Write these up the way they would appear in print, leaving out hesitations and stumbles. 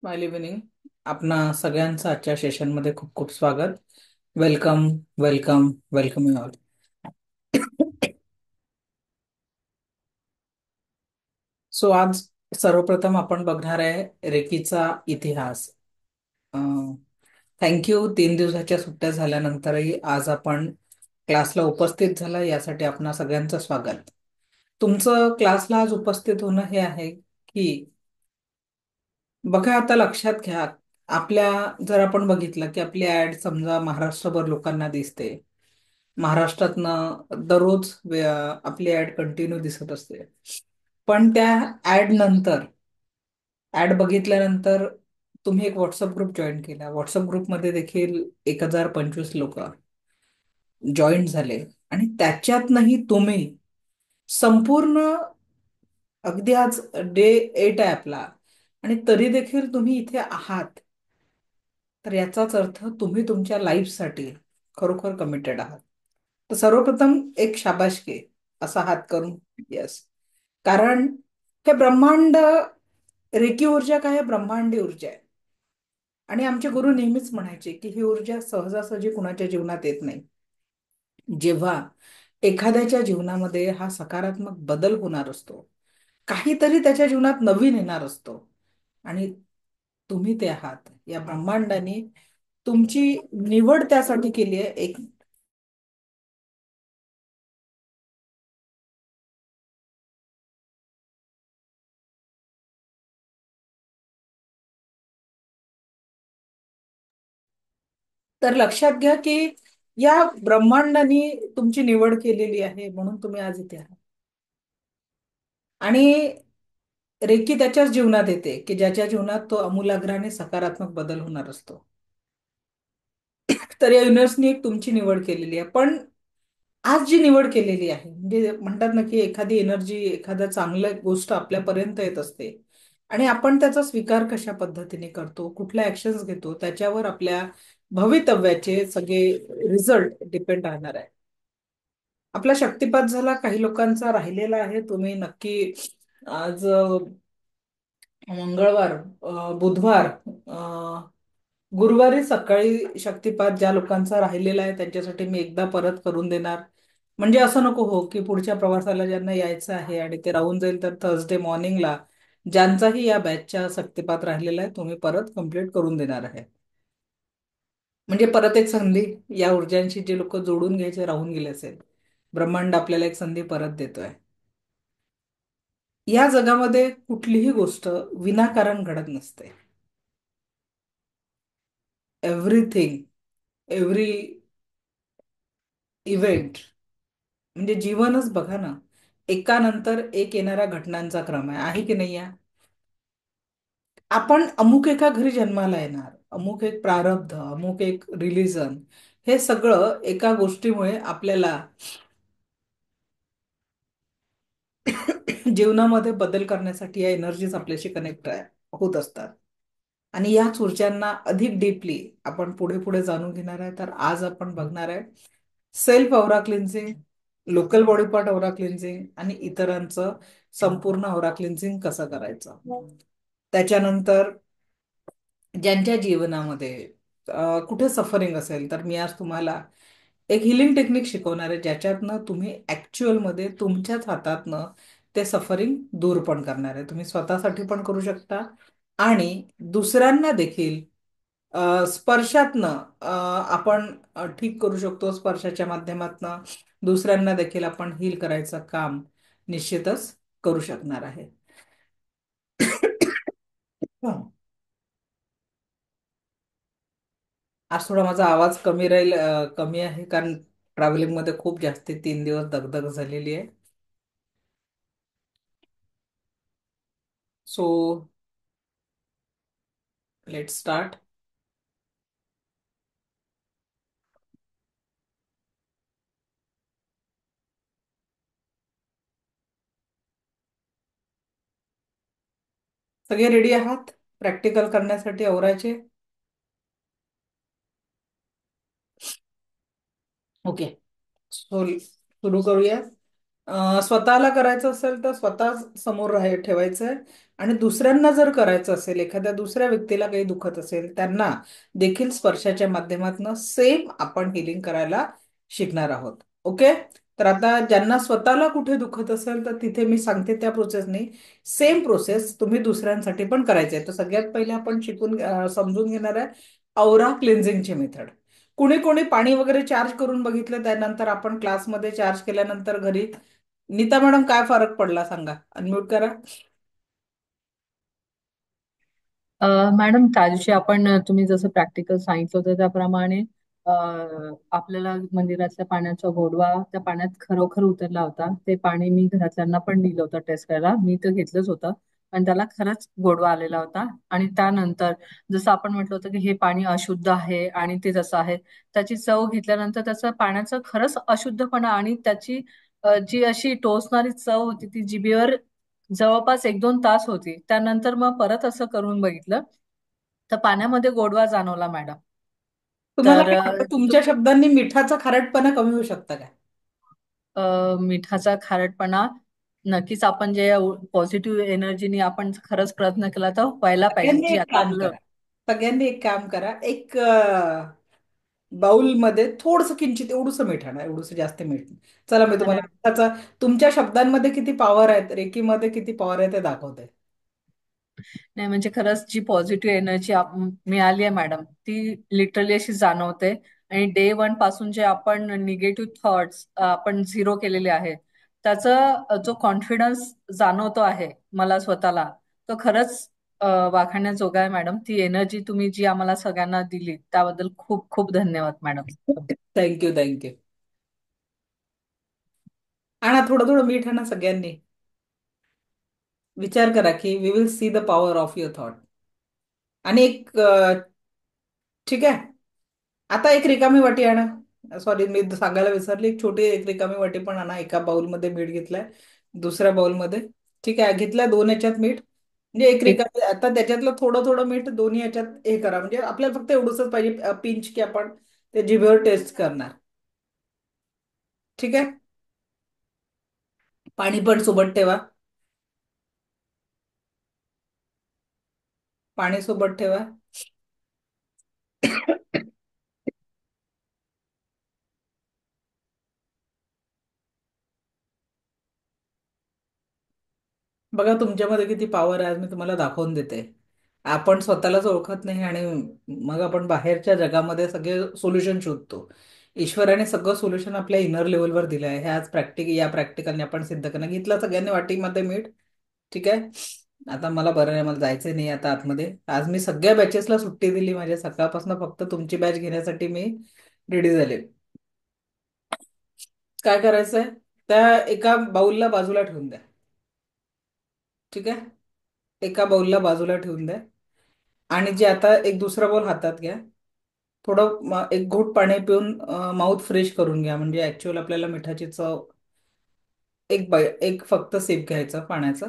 Smile evening. आपणा सगळ्यांचं आजच्या सेशनमध्ये खूप खूप स्वागत. Welcome, welcome, welcome you all. So आज सर्वप्रथम आपण बघणार आहे रेकीचा इतिहास. थँक्यू. 3 दिवसाच्या सुट्ट्या झाल्यानंतरही आज आपण क्लासला उपस्थित झाला यासाठी आपणा सगळ्यांचं स्वागत. तुमचं क्लासला आज उपस्थित होणं हे आहे की बघा, आता लक्षात घ्या. आपल्या जर आपण बघितलं की आपली ऍड समजा महाराष्ट्रभर लोकांना दिसते. महाराष्ट्रातनं दररोज आपली ऍड कंटिन्यू दिसत असते. पण त्या ऍड नंतर ऍड बघितल्यानंतर तुम्ही एक व्हॉट्सअप ग्रुप जॉईन केला. व्हॉट्सअप ग्रुपमध्ये देखील 1025 लोक जॉईन झाले. आणि त्याच्यातनंही तुम्ही संपूर्ण अगदी आज डे 8 आहे आपला, आणि तरी देखील तुम्ही इथे आहात. तर याचाच अर्थ तुम्ही तुमच्या लाईफसाठी खरोखर कमिटेड आहात. तर सर्वप्रथम एक शाबासकी असा हात करून येस. कारण हे ब्रह्मांड, रेकी ऊर्जा काय आहे? ब्रह्मांडी ऊर्जा आहे. आणि आमचे गुरु नेहमीच म्हणायचे की ही ऊर्जा सहजासहजी कुणाच्या जीवनात येत नाही. जेव्हा एखाद्याच्या जीवनामध्ये हा सकारात्मक बदल होणार असतो, काहीतरी त्याच्या जीवनात नवीन येणार असतो, आणि तुम्ही ते आहात. या ब्रह्मांडाने तुमची निवड त्यासाठी केली आहे. एक तर लक्षात घ्या की या ब्रह्मांडाने तुमची निवड केलेली आहे, म्हणून तुम्ही आज इथे आहात. आणि रेकी त्याच्याच जीवनात येते की ज्याच्या जीवनात तो आमूलाग्राने सकारात्मक बदल होणार असतो. तर या युनिव्हर्सनी एक तुमची निवड केलेली आहे. पण आज जी निवड केलेली आहे, म्हणजे म्हणतात ना की एखादी एनर्जी, एखादा चांगलं गोष्ट आपल्यापर्यंत येत असते, आणि आपण त्याचा स्वीकार कशा पद्धतीने करतो, कुठल्या ऍक्शन्स घेतो, त्याच्यावर आपल्या भवितव्याचे सगळे रिझल्ट डिपेंड राहणार आहे. आपला शक्तिपात झाला, काही लोकांचा राहिलेला आहे. तुम्ही नक्की आज मंगळवार, बुधवार, गुरुवारी सकाळी शक्तिपात ज्या लोकांचा राहिलेला आहे त्यांच्यासाठी मी एकदा परत करून देणार. म्हणजे असं नको हो की पुढच्या प्रवासाला ज्यांना यायचं आहे आणि ते राहून जाईल, तर थर्सडे मॉर्निंगला ज्यांचाही या बॅचच्या शक्तिपात राहिलेला आहे तुम्ही परत कंप्लीट करून देणार आहे. म्हणजे परत एक संधी या ऊर्जांशी जे लोक जोडून घ्यायचे राहून गेले असेल, ब्रह्मांड आपल्याला एक संधी परत देतोय. या जगामध्ये कुठलीही गोष्ट विनाकारण घडत नसते. एव्हरीथिंग, एव्हरी इव्हेंट, म्हणजे जीवनच बघा ना, एकानंतर एक येणाऱ्या घटनांचा क्रम आहे की नाही आहे? आपण अमुक एका घरी जन्माला येणार, अमुक एक प्रारब्ध, अमुक एक रिलीजन, हे सगळं एका गोष्टीमुळे आपल्याला जीवनामध्ये बदल करण्यासाठी या एनर्जीज आपल्याशी कनेक्ट होत असतात. आणि याच ऊर्जांना अधिक डीपली आपण पुढे पुढे जाणून घेणार आहे. तर आज आपण बघणार आहे सेल्फ औरा क्लिन्झिंग, लोकल बॉडी पार्ट औरा क्लिन्झिंग, आणि इतरांचं संपूर्ण औरा क्लिन्झिंग कसं करायचं. त्याच्यानंतर ज्यांच्या जीवनामध्ये कुठे सफरिंग असेल, तर मी आज तुम्हाला एक हिलिंग टेक्निक शिकवणार आहे, ज्याच्यातनं तुम्ही ऍक्च्युअल मध्ये तुमच्याच हातातनं ते सफरिंग दूर पण करणार आहे. तुम्ही स्वतःसाठी पण करू शकता, आणि दुसऱ्यांना देखील स्पर्शातनं आपण ठीक करू शकतो. स्पर्शाच्या माध्यमातनं दुसऱ्यांना देखील आपण हील करायचं काम निश्चितच करू शकणार आहे. हं. आज थोडा माझा आवाज कमी राहील, कमी आहे, कारण ट्रॅव्हलिंग मध्ये खूप जास्ती 3 दिवस दगदग झालेली आहे. So let start. सगळे रेडी आहात प्रॅक्टिकल करण्यासाठी औराचे? ओके. सो सुरू करूया. स्वतःला करायचं असेल तर स्वतः समोर ठेवायचं आहे. आणि दुसऱ्यांना जर करायचं असेल, एखाद्या दुसऱ्या व्यक्तीला काही दुखत असेल, त्यांना देखील स्पर्शाच्या माध्यमातून सेम आपण हिलिंग करायला शिकणार आहोत. ओके. तर आता ज्यांना स्वतःला कुठे दुखत असेल तर तिथे मी सांगते त्या प्रोसेसने सेम प्रोसेस तुम्ही दुसऱ्यांसाठी पण करायची आहे. तर सगळ्यात पहिले आपण समजून घेणार आहे औरा क्लिन्झिंगची मेथड. कुणी कोणी पाणी वगैरे चार्ज करून बघितलं, त्यानंतर आपण क्लासमध्ये चार्ज केल्यानंतर घरी. नीता मॅडम, काय फरक पडला सांगा, अनम्यूट करा. अ, मॅडम त्या दिवशी आपण तुम्ही जसं प्रॅक्टिकल सांगितलं होतं त्याप्रमाणे अ, आपल्याला मंदिरातल्या पाण्याचा गोडवा त्या पाण्यात खरोखर उतरला होता. ते पाणी मी घरातल्यांना पण दिलं होतं टेस्ट करायला. मी तर घेतलंच होतं, पण त्याला खरंच गोडवा आलेला होता. आणि त्यानंतर जसं आपण म्हटलं होतं की हे पाणी अशुद्ध आहे आणि ते जसं आहे, त्याची चव घेतल्यानंतर त्याचं पाण्याचं खरंच अशुद्धपणा आणि त्याची जी अशी टोचणारी चव होती ती जिभेवर जवळपास 1-2 तास होती. त्यानंतर मग परत असं करून बघितलं तर पाण्यामध्ये गोडवा जाणवला मॅडम. तुम्हाला तर काय वाटतं, तुमच्या शब्दांनी मिठाचा खारटपणा कमी होऊ शकता का? मिठाचा खारटपणा नक्कीच आपण जे पॉझिटिव्ह एनर्जीनी आपण खरंच प्रयत्न केला तर व्हायला पाहिजे सगळ्यांनी जी एक आता काम आपलं. करा. सगळ्यांनी एक काम करा. एक बाउलमध्ये थोडंसं किंचित एवढूस मीठ आणा, एवढूस जास्त मीठ नाही. चला, मी तुम्हाला मिठाचा तुमच्या शब्दांमध्ये किती पॉवर आहे, रेकीमध्ये किती पॉवर आहे ते दाखवते. नाही म्हणजे खरंच जी पॉझिटिव्ह एनर्जी मिळाली आहे मॅडम ती लिटरली अशी जाणवते. आणि डे 1 पासून जे आपण निगेटिव्ह थॉट्स आपण झिरो केलेले आहेत त्याचा जो कॉन्फिडन्स जाणवतो आहे मला स्वतःला, तो खरंच वाखाणण्याजोगा आहे मॅडम. ती एनर्जी तुम्ही जी आम्हाला सगळ्यांना दिली त्याबद्दल खूप खूप धन्यवाद मॅडम. Thank you, thank you. आणा थोडं थोडं मीठ, आणा सगळ्यांनी. विचार करा की we will see the power of your thought. आणि एक ठीक आहे. आता एक रिकामी वाटी आणा. सॉरी, मी सांगायला विसरली. एक छोटी एक रिकामी वाटी पण आणा. एका बाउलमध्ये मीठ घेतलंय, दुसऱ्या बाउलमध्ये. ठीक आहे, घेतलंय दोन याच्यात मीठ. म्हणजे एक एक रिकामी, आता त्याच्यातलं थोडं थोडं मीठ दोन्ही याच्यात हे करा. म्हणजे आपल्याला फक्त एवढंच पाहिजे, पिंच, की आपण ते जिभेवर टेस्ट करणार. ठीक आहे. पाणी पण सोबत ठेवा. पाणी सोबत ठेवा. बघा तुमच्यामध्ये किती पॉवर आहे, आज मी तुम्हाला दाखवून देते. आपण स्वतःलाच ओळखत नाही आणि मग आपण बाहेरच्या जगामध्ये सगळे सोल्युशन शोधतो. ईश्वराने सगळं सोल्युशन आपल्या इनर लेवलवर दिलं आहे. हे आज या प्रॅक्टिकलने आपण सिद्ध करणं घेतलं सगळ्यांनी वाटीमध्ये मीठ. ठीक आहे. आता मला बरं नाही, मला जायचंय नाही आता आतमध्ये. आज मी सगळ्या बॅचेसला सुट्टी दिली, माझ्या सकाळपासून फक्त तुमची बॅच घेण्यासाठी मी रेडी झाले. काय करायचंय, त्या एका बाउलला बाजूला ठेवून द्या. ठीक आहे. एका बाउलला बाजूला ठेवून द्या. आणि जे आता एक दुसरा बॉल हातात घ्या. थोडं एक घोट पाणी पिऊन माउथ फ्रेश करून घ्या. म्हणजे ऍक्च्युअल आपल्याला मिठाची चव. एक फक्त सिप घ्यायचा पाण्याचा.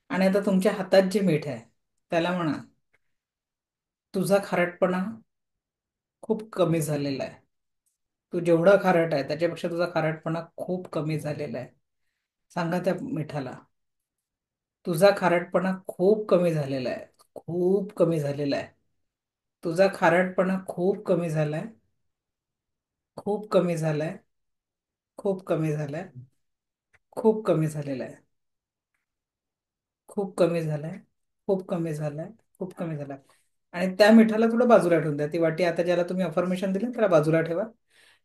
आणि आता तुमच्या हातात जे मीठ आहे त्याला म्हणा, तुझा खारटपणा खूप कमी झालेला आहे. तू जेवढा खारट आहे त्याच्यापेक्षा तुझा खारटपणा खूप कमी झालेला आहे. सांगा त्या मिठाला, तुझा खारटपणा खूप कमी झालेला आहे. खूप कमी झालेला आहे. तुझा खारटपणा खूप कमी झालाय. खूप कमी झालाय. खूप कमी झालाय. खूप कमी झालेला आहे. खूप कमी झालाय. खूप कमी झालाय. खूप कमी झालाय. आणि त्या मिठाला थोडं बाजूला ठेवून द्या. ती वाटी आता ज्याला तुम्ही अफर्मेशन दिलं त्याला बाजूला ठेवा.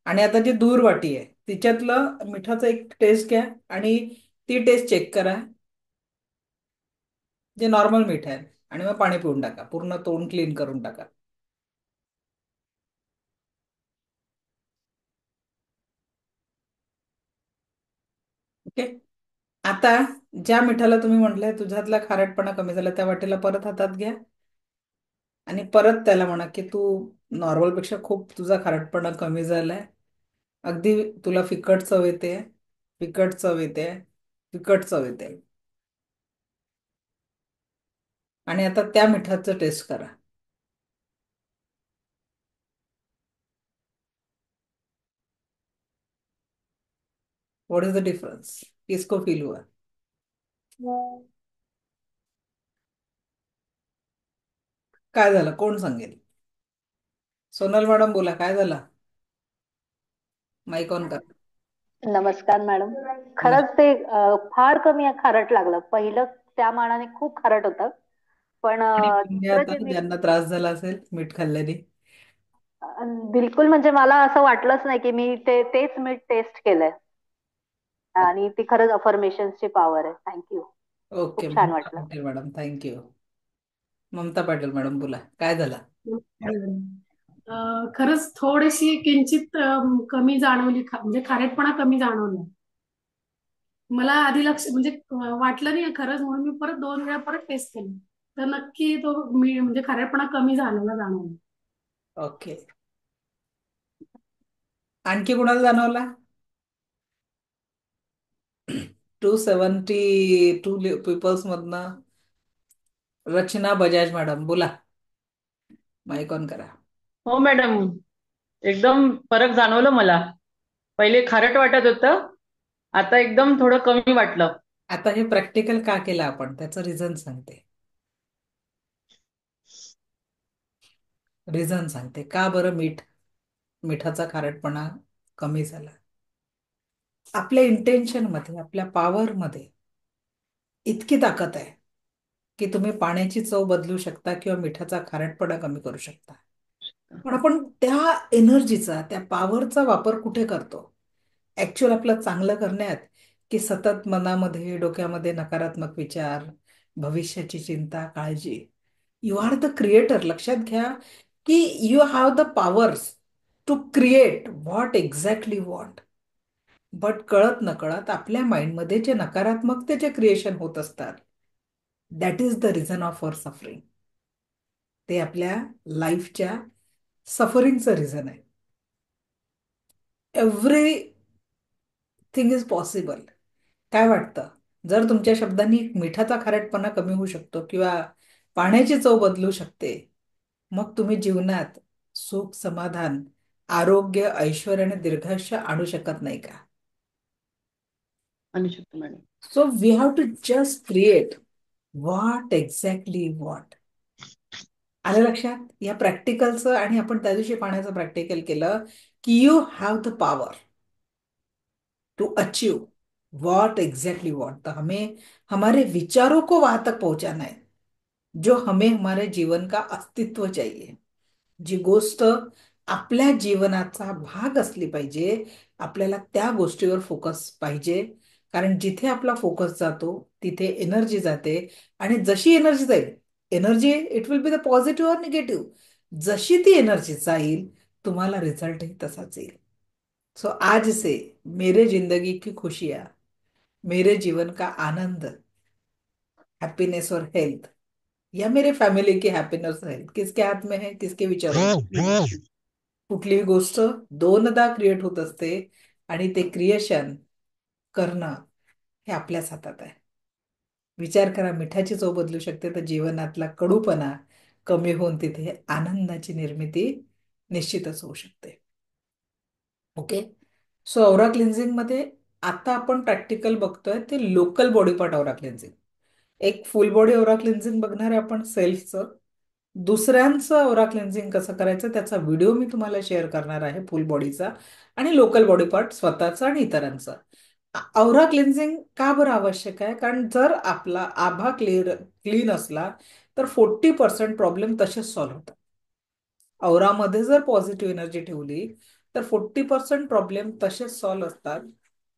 आणि आता जी दूर वाटी आहे तिच्यातलं मिठाचं एक टेस्ट घ्या. आणि ती टेस्ट चेक करा, जे नॉर्मल मीठ आहे. आणि मग पाणी पिऊन टाका, पूर्ण तोंड क्लीन करून टाका. ओके. आता ज्या मिठाला तुम्ही म्हटलंय तुझ्यातला खारटपणा कमी झाला, त्या वाटीला परत हातात घ्या. आणि परत त्याला म्हणा की तू नॉर्मल पेक्षा खूप तुझा खारटपणा कमी झालाय. अगदी तुला फिकट चव येते. फिकट चव येते. फिकट चव येते. आणि आता त्या मिठाचं टेस्ट करा. What is the difference? किसको फील हुआ? काय झालं, कोण सांगेल? सोनल मॅडम बोला, काय झालं? माईक ऑन कर. नमस्कार मॅडम. नम- खरंच ते फार कमी खारट लागलं. पहिलं त्या मानाने खूप खारट होतं. पण आणि म्हणजे दुसरं आता जे ज्यांना त्रास झाला असेल मीठ खाल्ल्याने. बिलकुल म्हणजे मला असं वाटलंच नाही की मी तेच मीठ टेस्ट केलंय. आणि ती खरंच अफर्मेशन्सची पॉवर आहे. थँक्यू. ओके, खूप छान ममता वाटलं. Patil madam, thank you. Mamta Patil madam बोला, काय झालं? खरंच थोडीशी किंचित कमी जाणवली, म्हणजे खारेटपणा कमी जाणवला. मला आधी लक्ष म्हणजे वाटलं नाही खरंच, म्हणून मी परत 2 वेळा परत टेस्ट केली. तर नक्की तो मी म्हणजे खारेटपणा कमी झालेला जाणवला. ओके. आणखी कुणाला जाणवला? 272 पीपल्स मधनं रचना बजाज मॅडम बोला, माईक ऑन करा. हो मॅडम, एकदम फरक जाणवलं मला. पहिले खारट वाटत होतं, आता एकदम थोडं कमी वाटलं. आता हे प्रॅक्टिकल का केलं आपण त्याचं रिझन सांगते. रिझन सांगते का बरं मिठाचा खारटपणा कमी झाला. आपल्या इंटेन्शन मध्ये, आपल्या पॉवर मध्ये इतकी ताकद आहे की तुम्ही पाण्याची चव बदलू शकता किंवा मिठाचा खारटपणा कमी करू शकता. पण आपण त्या एनर्जीचा, त्या पॉवरचा वापर कुठे करतो? ऍक्च्युअल आपलं चांगलं करण्यात, की सतत मनामध्ये, डोक्यामध्ये नकारात्मक विचार, भविष्याची चिंता, काळजी. You are the creator. लक्षात घ्या की you have the powers to create what exactly want. But कळत नकळत आपल्या माइंडमध्ये जे नकारात्मकतेचे क्रिएशन होत असतात, that is the reason of our suffering. ते आपल्या लाईफच्या सफरिंगचं रिझन आहे. Everything is possible. काय वाटतं, जर तुमच्या शब्दांनी मिठाचा खारटपणा कमी होऊ शकतो किंवा पाण्याची चव बदलू शकते, मग तुम्ही जीवनात सुख, समाधान, आरोग्य, ऐश्वर्य आणि दीर्घायुष्य आणू शकत नाही का? आणू शकतो madam. So we have to just create what exactly what. आलं लक्षात? या प्रॅक्टिकलचं, आणि आपण त्या दिवशी पाण्याचं प्रॅक्टिकल केलं की you have the power to achieve what exactly what. तो हमें हमारे विचारों को वहां तक पहुंचाना है जो हमें हमारे जीवन का अस्तित्व चाहिए। जी गोष्ट आपल्या जीवनाचा भाग असली पाहिजे, आपल्याला त्या गोष्टीवर फोकस पाहिजे। कारण जिथे आपला फोकस जातो तिथे एनर्जी जाते, आणि जशी एनर्जी जाईल, energy it will be the positive और निगेटिव्ह, जशी ती एनर्जी जाईल तुम्हाला रिझल्टही तसाच येईल। सो आज से मेरे जिंदगी की खुशियां, मेरे जीवन का आनंद, हैप्पीनेस और हेल्थ, या मेरे फॅमिली की हॅपीनेस और हेल्थ किसके हात में है? किसके विचारों में? कुठलीही गोष्ट दोनदा क्रिएट होत असते, आणि ते क्रिएशन करणं हे आपल्याच हातात आहे। विचार करा, मिठाची चव बदलू शकते तर जीवनातला कडूपणा कमी होऊन तिथे आनंदाची निर्मिती निश्चितच होऊ शकते। ओके, सो औरा क्लिन्झिंग मध्ये आता आपण प्रॅक्टिकल बघतोय ते लोकल बॉडी पार्ट औरा क्लिन्झिंग। एक फुल बॉडी औरा क्लिन्झिंग बघणार आहे आपण सेल्फचं। दुसऱ्यांचं औरा क्लिन्झिंग कसं करायचं त्याचा व्हिडिओ मी तुम्हाला शेअर करणार आहे, फुल बॉडीचा आणि लोकल बॉडी पार्ट स्वतःचा आणि इतरांचा। औरा क्लिन्झिंग का बरं आवश्यक आहे? कारण जर आपला आभा क्लीन असला तर 40% प्रॉब्लेम तसेच सॉल्व्ह होतात। औरामध्ये जर पॉझिटिव्ह एनर्जी ठेवली तर 40% प्रॉब्लेम तसेच सॉल्व्ह असतात।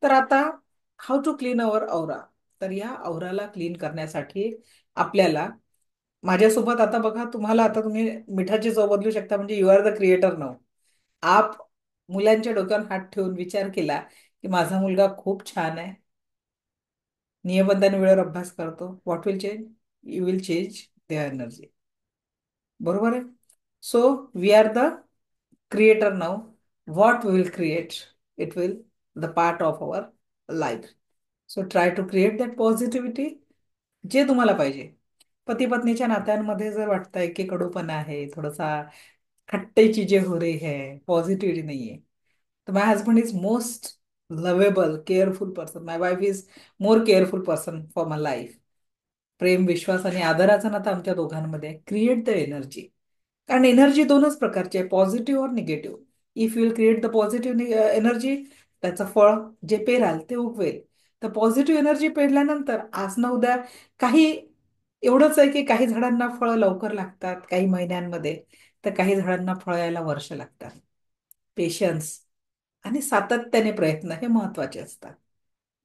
तर आता हाऊ टू क्लीन अवर औरा? तर या औराला क्लीन करण्यासाठी आपल्याला, माझ्यासोबत आता बघा, तुम्हाला आता तुम्ही मिठाची चव बदलू शकता म्हणजे you are the creator now. आप मुलांच्या डोक्यावर हात ठेवून विचार केला की माझा मुलगा खूप छान आहे, नियमित वेळेवर अभ्यास करतो, what will change? You will change their energy. बरोबर आहे? So we are the creator now. What we will create, it will the part of our life. So try to create that positivity जे तुम्हाला पाहिजे। पती पत्नीच्या नात्यांमध्ये जर वाटतंय की कडूपणा आहे, थोडासा खट्टे चीजें हो रही है, पॉझिटिव्हिटी नाहीये, तर my husband is most lovable careful person. My wife is more careful person for my life. प्रेम, विश्वास आणि आदराचं नातं आमच्या दोघांमध्ये. Create the energy. कारण एनर्जी दोनच प्रकारची आहे, पॉझिटिव्ह और negative. If you will create the positive energy, त्याचं फळ जे पेराल ते उगवेल. तर पॉझिटिव्ह एनर्जी पेरल्यानंतर आज ना उद्या काही एवढंच आहे की काही झाडांना फळं लवकर लागतात काही महिन्यांमध्ये, तर काही झाडांना फळं यायला वर्ष लागतात. पेशन्स आणि सातत्याने प्रयत्न हे महत्वाचे असतात,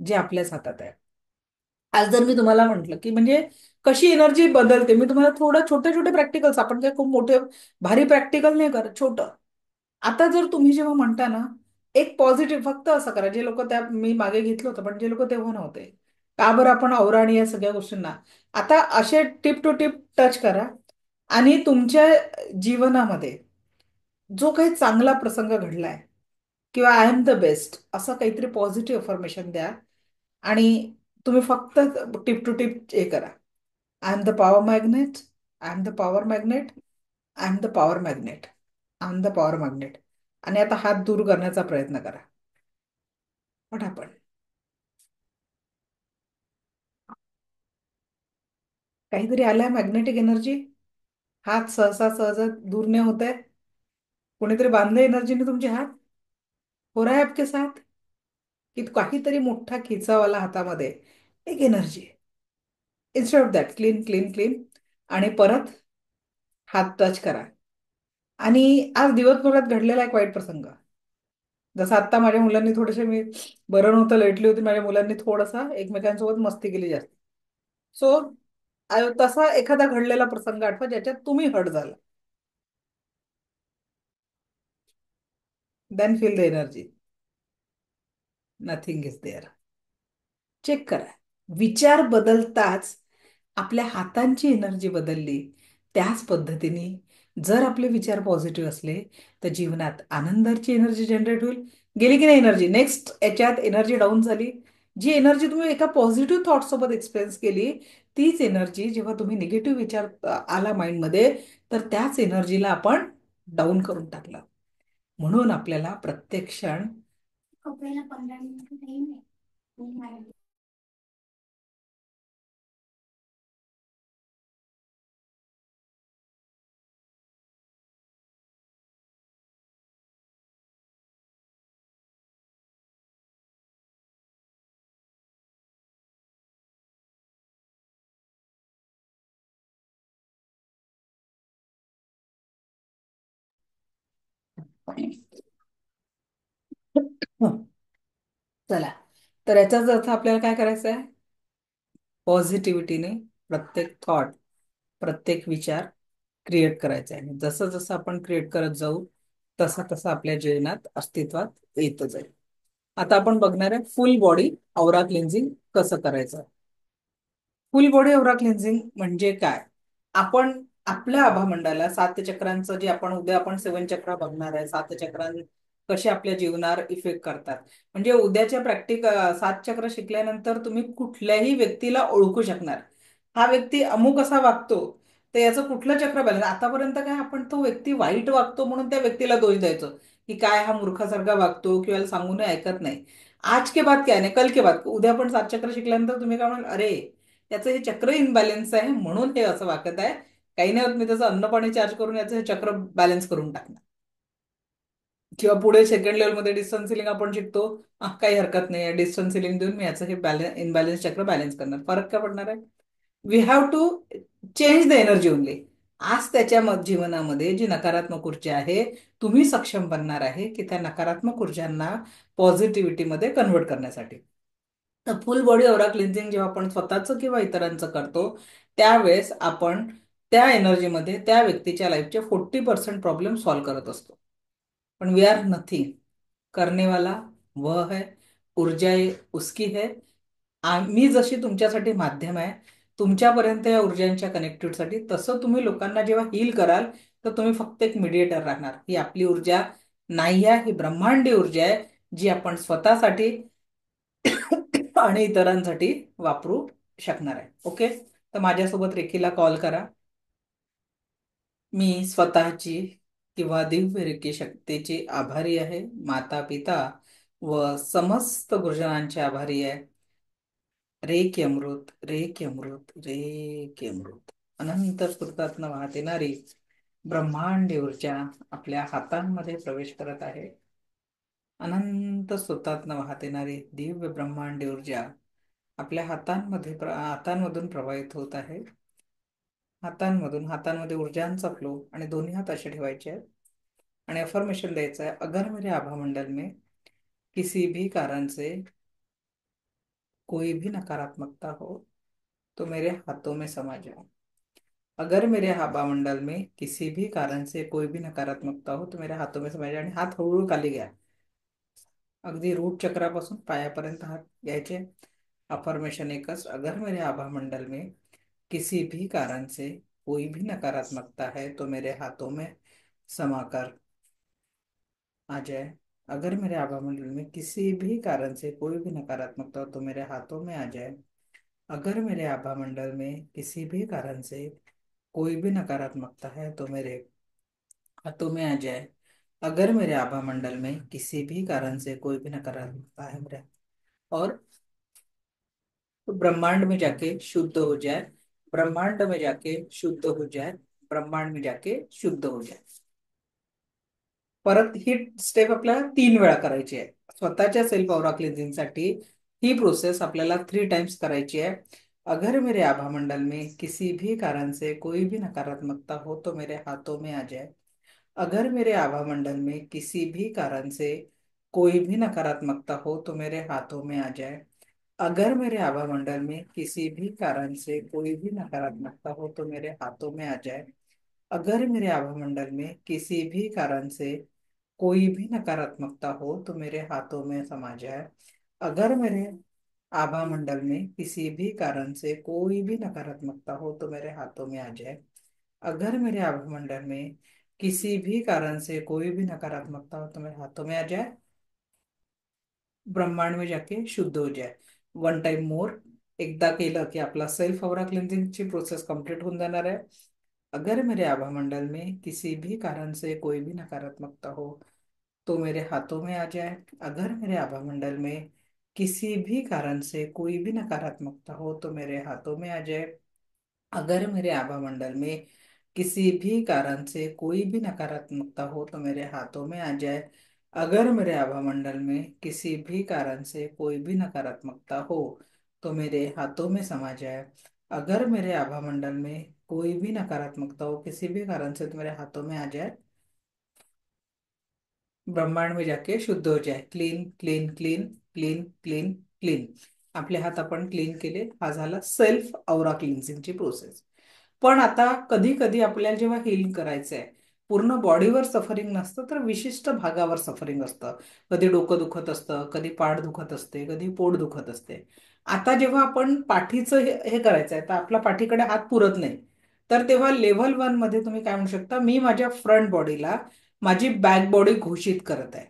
जे आपल्याच हातात आहे. आज जर मी तुम्हाला म्हंटल की म्हणजे कशी एनर्जी बदलते, मी तुम्हाला थोडं छोटे छोटे प्रॅक्टिकल्स, आपण काय खूप मोठे भारी प्रॅक्टिकल नाही करत, छोटं. आता जर तुम्ही जेव्हा म्हणता ना, एक पॉझिटिव्ह फक्त असं करा, जे लोक त्या मी मागे घेतलं होतं पण जे लोक तेव्हा नव्हते, का बरं आपण औरा आणि या सगळ्या गोष्टींना आता असे टिप टू टिप टच करा. आणि तुमच्या जीवनामध्ये जो काही चांगला प्रसंग घडलाय किंवा आय एम द बेस्ट असं काहीतरी पॉझिटिव्ह अफर्मेशन द्या. आणि तुम्ही फक्त टिप टू टिप हे करा, I am the power magnet, I am the power magnet, I am the power magnet, I am the power magnet. आणि आता हात दूर करण्याचा प्रयत्न करा. What happen? काहीतरी आलाय मॅग्नेटिक एनर्जी. हात सहसा सहज दूर नाही होत आहे. कोणीतरी बांधले एनर्जीने तुमचे हात. हो रहा है आपके साथ की काहीतरी मोठा खिचावाला हातामध्ये एक एनर्जी आहे. Instead of that clean clean clean. आणि परत हात टच करा. आणि आज दिवसभरात घडलेला एक वाईट प्रसंग, जसं आता माझ्या मुलांनी थोडेसे, मी बरं नव्हतं लेटली होती, माझ्या मुलांनी थोडासा एकमेकांसोबत मस्ती केली जास्त. सो तसा एखादा घडलेला प्रसंग आठवा ज्याच्यात तुम्ही हर्ट झाला. Then feel the energy. Nothing is there. Check करा. विचार बदलताच आपल्या हातांची एनर्जी बदलली. त्याच पद्धतीने जर आपले विचार पॉझिटिव्ह असले तर जीवनात आनंदाची एनर्जी जनरेट होईल. गेली की नाही एनर्जी, नेक्स्ट याच्यात एनर्जी डाऊन झाली. जी एनर्जी तुम्ही एका पॉझिटिव्ह थॉट सोबत एक्सपिरियन्स केली, तीच एनर्जी जेव्हा तुम्ही निगेटिव्ह विचार आला माइंडमध्ये, तर त्याच एनर्जीला आपण डाऊन करून टाकलं. म्हणून आपल्याला प्रत्येक क्षण चला, तर याचाच अर्थ आपल्याला काय करायचं आहे? पॉझिटिव्हिटीने प्रत्येक थॉट, प्रत्येक विचार क्रिएट करायचा आहे. जसं जसं आपण क्रिएट करत जाऊ तसं तसं आपल्या जीवनात अस्तित्वात येत जाईल. आता आपण बघणार आहे फुल बॉडी औरा क्लिन्झिंग कसं करायचं. फुल बॉडी औरा क्लिन्झिंग म्हणजे काय? आपण आपल्या आभामंडळाला सात चक्रांचं, जे आपण उद्या आपण सेवन चक्र बघणार आहे, सात चक्रां कसे आपल्या जीवनावर इफेक्ट करतात. म्हणजे उद्याच्या सात चक्र शिकल्यानंतर तुम्ही कुठल्याही व्यक्तीला ओळखू शकणार, हा व्यक्ती अमुक असा वागतो, तर याचं कुठलं चक्र बॅलन्स. आतापर्यंत काय आपण तो व्यक्ती वाईट वागतो म्हणून त्या व्यक्तीला दोष द्यायचो की काय हा मूर्खासारखा वागतो किंवा याला सांगून ऐकत नाही. आज के बाद क्या नाही, कल के बाद, उद्या पण सात चक्र शिकल्यानंतर तुम्ही काय म्हणाल, अरे याचं हे चक्र इनबॅलेन्स आहे म्हणून हे असं वागत आहे. काही नाही होत, मी त्याचं अन्न पाणी चार्ज करून याचं हे चक्र बॅलन्स करून टाकणार. किंवा पुढे सेकंड लेवलमध्ये डिस्टन्स सिलिंग आपण शिकतो, काही हरकत नाही, डिस्टन्स सिलिंग देऊन मी याचं हे इनबॅलन्स चक्र बॅलन्स करणार. फरक काय पडणार आहे? We have to change the energy only. आज त्याच्या जीवनामध्ये जी नकारात्मक ऊर्जा आहे, तुम्ही सक्षम बनणार आहे की त्या नकारात्मक ऊर्जांना पॉझिटिव्हिटीमध्ये कन्वर्ट करण्यासाठी. तर फुल बॉडी ओरा क्लिन्झिंग जेव्हा आपण स्वतःचं किंवा इतरांचं करतो, त्यावेळेस आपण त्या एनर्जीमध्ये त्या व्यक्तीच्या लाईफचे 40% प्रॉब्लेम सॉल्व्ह करत असतो. पण वी आर नथिंग. करने वाला वह है, ऊर्जा उसकी है. मी जशी तुमच्यासाठी माध्यम आहे तुमच्यापर्यंत या ऊर्जांच्या कनेक्टिव्हिटीसाठी, तसं तुम्ही लोकांना जेव्हा हील कराल तर तुम्ही फक्त एक मीडिएटर राहणार. ही आपली ऊर्जा नाही आहे, ही ब्रह्मांडी ऊर्जा आहे जी आपण स्वतःसाठी आणि इतरांसाठी वापरू शकणार आहे. ओके, तर माझ्यासोबत रेखीला कॉल करा. मी स्वतःची किंवा दिव्य रेखी शक्तीची आभारी आहे. माता पिता व समस्त गुरुजनांचे आभारी आहे. रे की अमृत, रे की अमृत, रे की अमृत. अनंत स्फुरतातनं वाहत येणारी ब्रह्मांडी ऊर्जा आपल्या हातांमध्ये प्रवेश करत आहे. अनंत स्रोतातनं वाहत येणारी दिव्य ब्रह्मांडी ऊर्जा आपल्या हातांमधून प्रवाहित होत आहे. हातांमध्ये ऊर्जांचा फ्लो आणि दोन्ही हात असे ठेवायचे आहेत आणि अफर्मेशन द्यायचं आहे. अगर मेरे आभा मंडल में किसी भी कारण से कोई भी नकारात्मकता हो तो मेरे हाथों में समा जाए. अगर मेरे आभा मंडल में किसी भी कारण से कोई भी नकारात्मकता हो तो मेरे हाथों में समा जाए. आणि हात हळूहळू खाली घ्या. अगदी रूट चक्रापासून पायापर्यंत हात घ्यायचे. अफर्मेशन एकच. अगर मेरे आभा मंडल में किसी भी कारण से कोई भी नकारात्मकता है तो मेरे हाथों में समाकर आ जाए. अगर मेरे आभा मंडल में किसी भी कारण से कोई भी नकारात्मकता हो तो मेरे हाथों में आ जाए. अगर मेरे आभा मंडल में किसी भी कारण से कोई भी नकारात्मकता है तो मेरे हाथों में आ जाए. अगर मेरे आभा मंडल में किसी भी कारण से कोई भी नकारात्मकता है मेरे और तो ब्रह्मांड में जाके शुद्ध हो जाए. ब्रह्मांड में जाके शुद्ध हो जाए. ब्रह्मांड में जाके शुद्ध हो जाए. परत ही स्टेप आपल्याला 3 वेळा करायची आहे. स्वतःच्या सेल्फ ऑरा क्लिन्झिंगसाठी ही प्रोसेस आपल्याला 3 टाइम्स करायची आहे. अगर मेरे आभा मंडल में किसी भी कारण से कोई भी नकारात्मकता हो तो मेरे हाथों में आ जाए. अगर मेरे आभा मंडल में किसी भी कारण से कोई भी नकारात्मकता हो तो मेरे हाथों में आ जाए. अगर मेरे आभा मंडल में किसी भी कारण से कोई भी नकारात्मकता हो तो मेरे हाथों में आ जाए. अगर मेरे आभा मंडल में किसी भी कारण से कोई भी नकारात्मकता हो तो मेरे हाथों में समा जाए. अगर मेरे आभा मंडल में किसी भी कारण से कोई भी नकारात्मकता हो तो मेरे हाथों में आ जाए. अगर मेरे आभा मंडल में किसी भी कारण से कोई भी नकारात्मकता हो तो मेरे हाथों में आ जाए. ब्रह्मांड में जाके शुद्ध हो जाए. 1 टाइम मोर. एकदा केलं की आपला सेल्फ ऑरा क्लिन्झिंगची प्रोसेस कंप्लीट होऊन जाणार आहे. अगर मेरे आभा मंडल में किसी भी कारण से कोई भी नकारात्मकता हो तो मेरे हाथों में आ जाए. अगर मेरे आभा मंडल में किसी भी कारण से कोई भी नकारात्मकता हो तो मेरे हाथों में आ जाए. अगर मेरे आभा मंडल में किसी भी कारण से कोई भी नकारात्मकता हो तो मेरे हाथों में आ जाए. अगर मेरे आभा मंडल में किसी भी कारण से कोई भी नकारात्मकता हो तो मेरे हाथों में समा जाए. अगर मेरे आभा मंडल में कोई भी नकारात्मकता हो किसी भी कारण से तो मेरे हाथों में आ जाए. ब्रह्मांड में जाके शुद्ध हो जाए. Clean clean clean clean clean clean. आपले हात आपण क्लीन केले. हा झाला सेल्फ औरा क्लिन्झिंगची प्रोसेस. पण आता कधी कधी आपल्याला जेव्हा हील करायचं आहे पूर्ण बॉडीवर सफरिंग नसतं तर विशिष्ट भागावर सफरिंग असतं. कधी डोकं दुखत असतं, कधी पाठ दुखत असते, कधी पोट दुखत असते. आता जेव्हा आपण पाठीचं हे करायचं आहे तर आपला पाठीकडे हात पुरत नाही. तर तेव्हा लेव्हल 1 मध्ये तुम्ही काय म्हणू शकता, मी माझ्या फ्रंट बॉडीला माझी बॅक बॉडी घोषित करत आहे.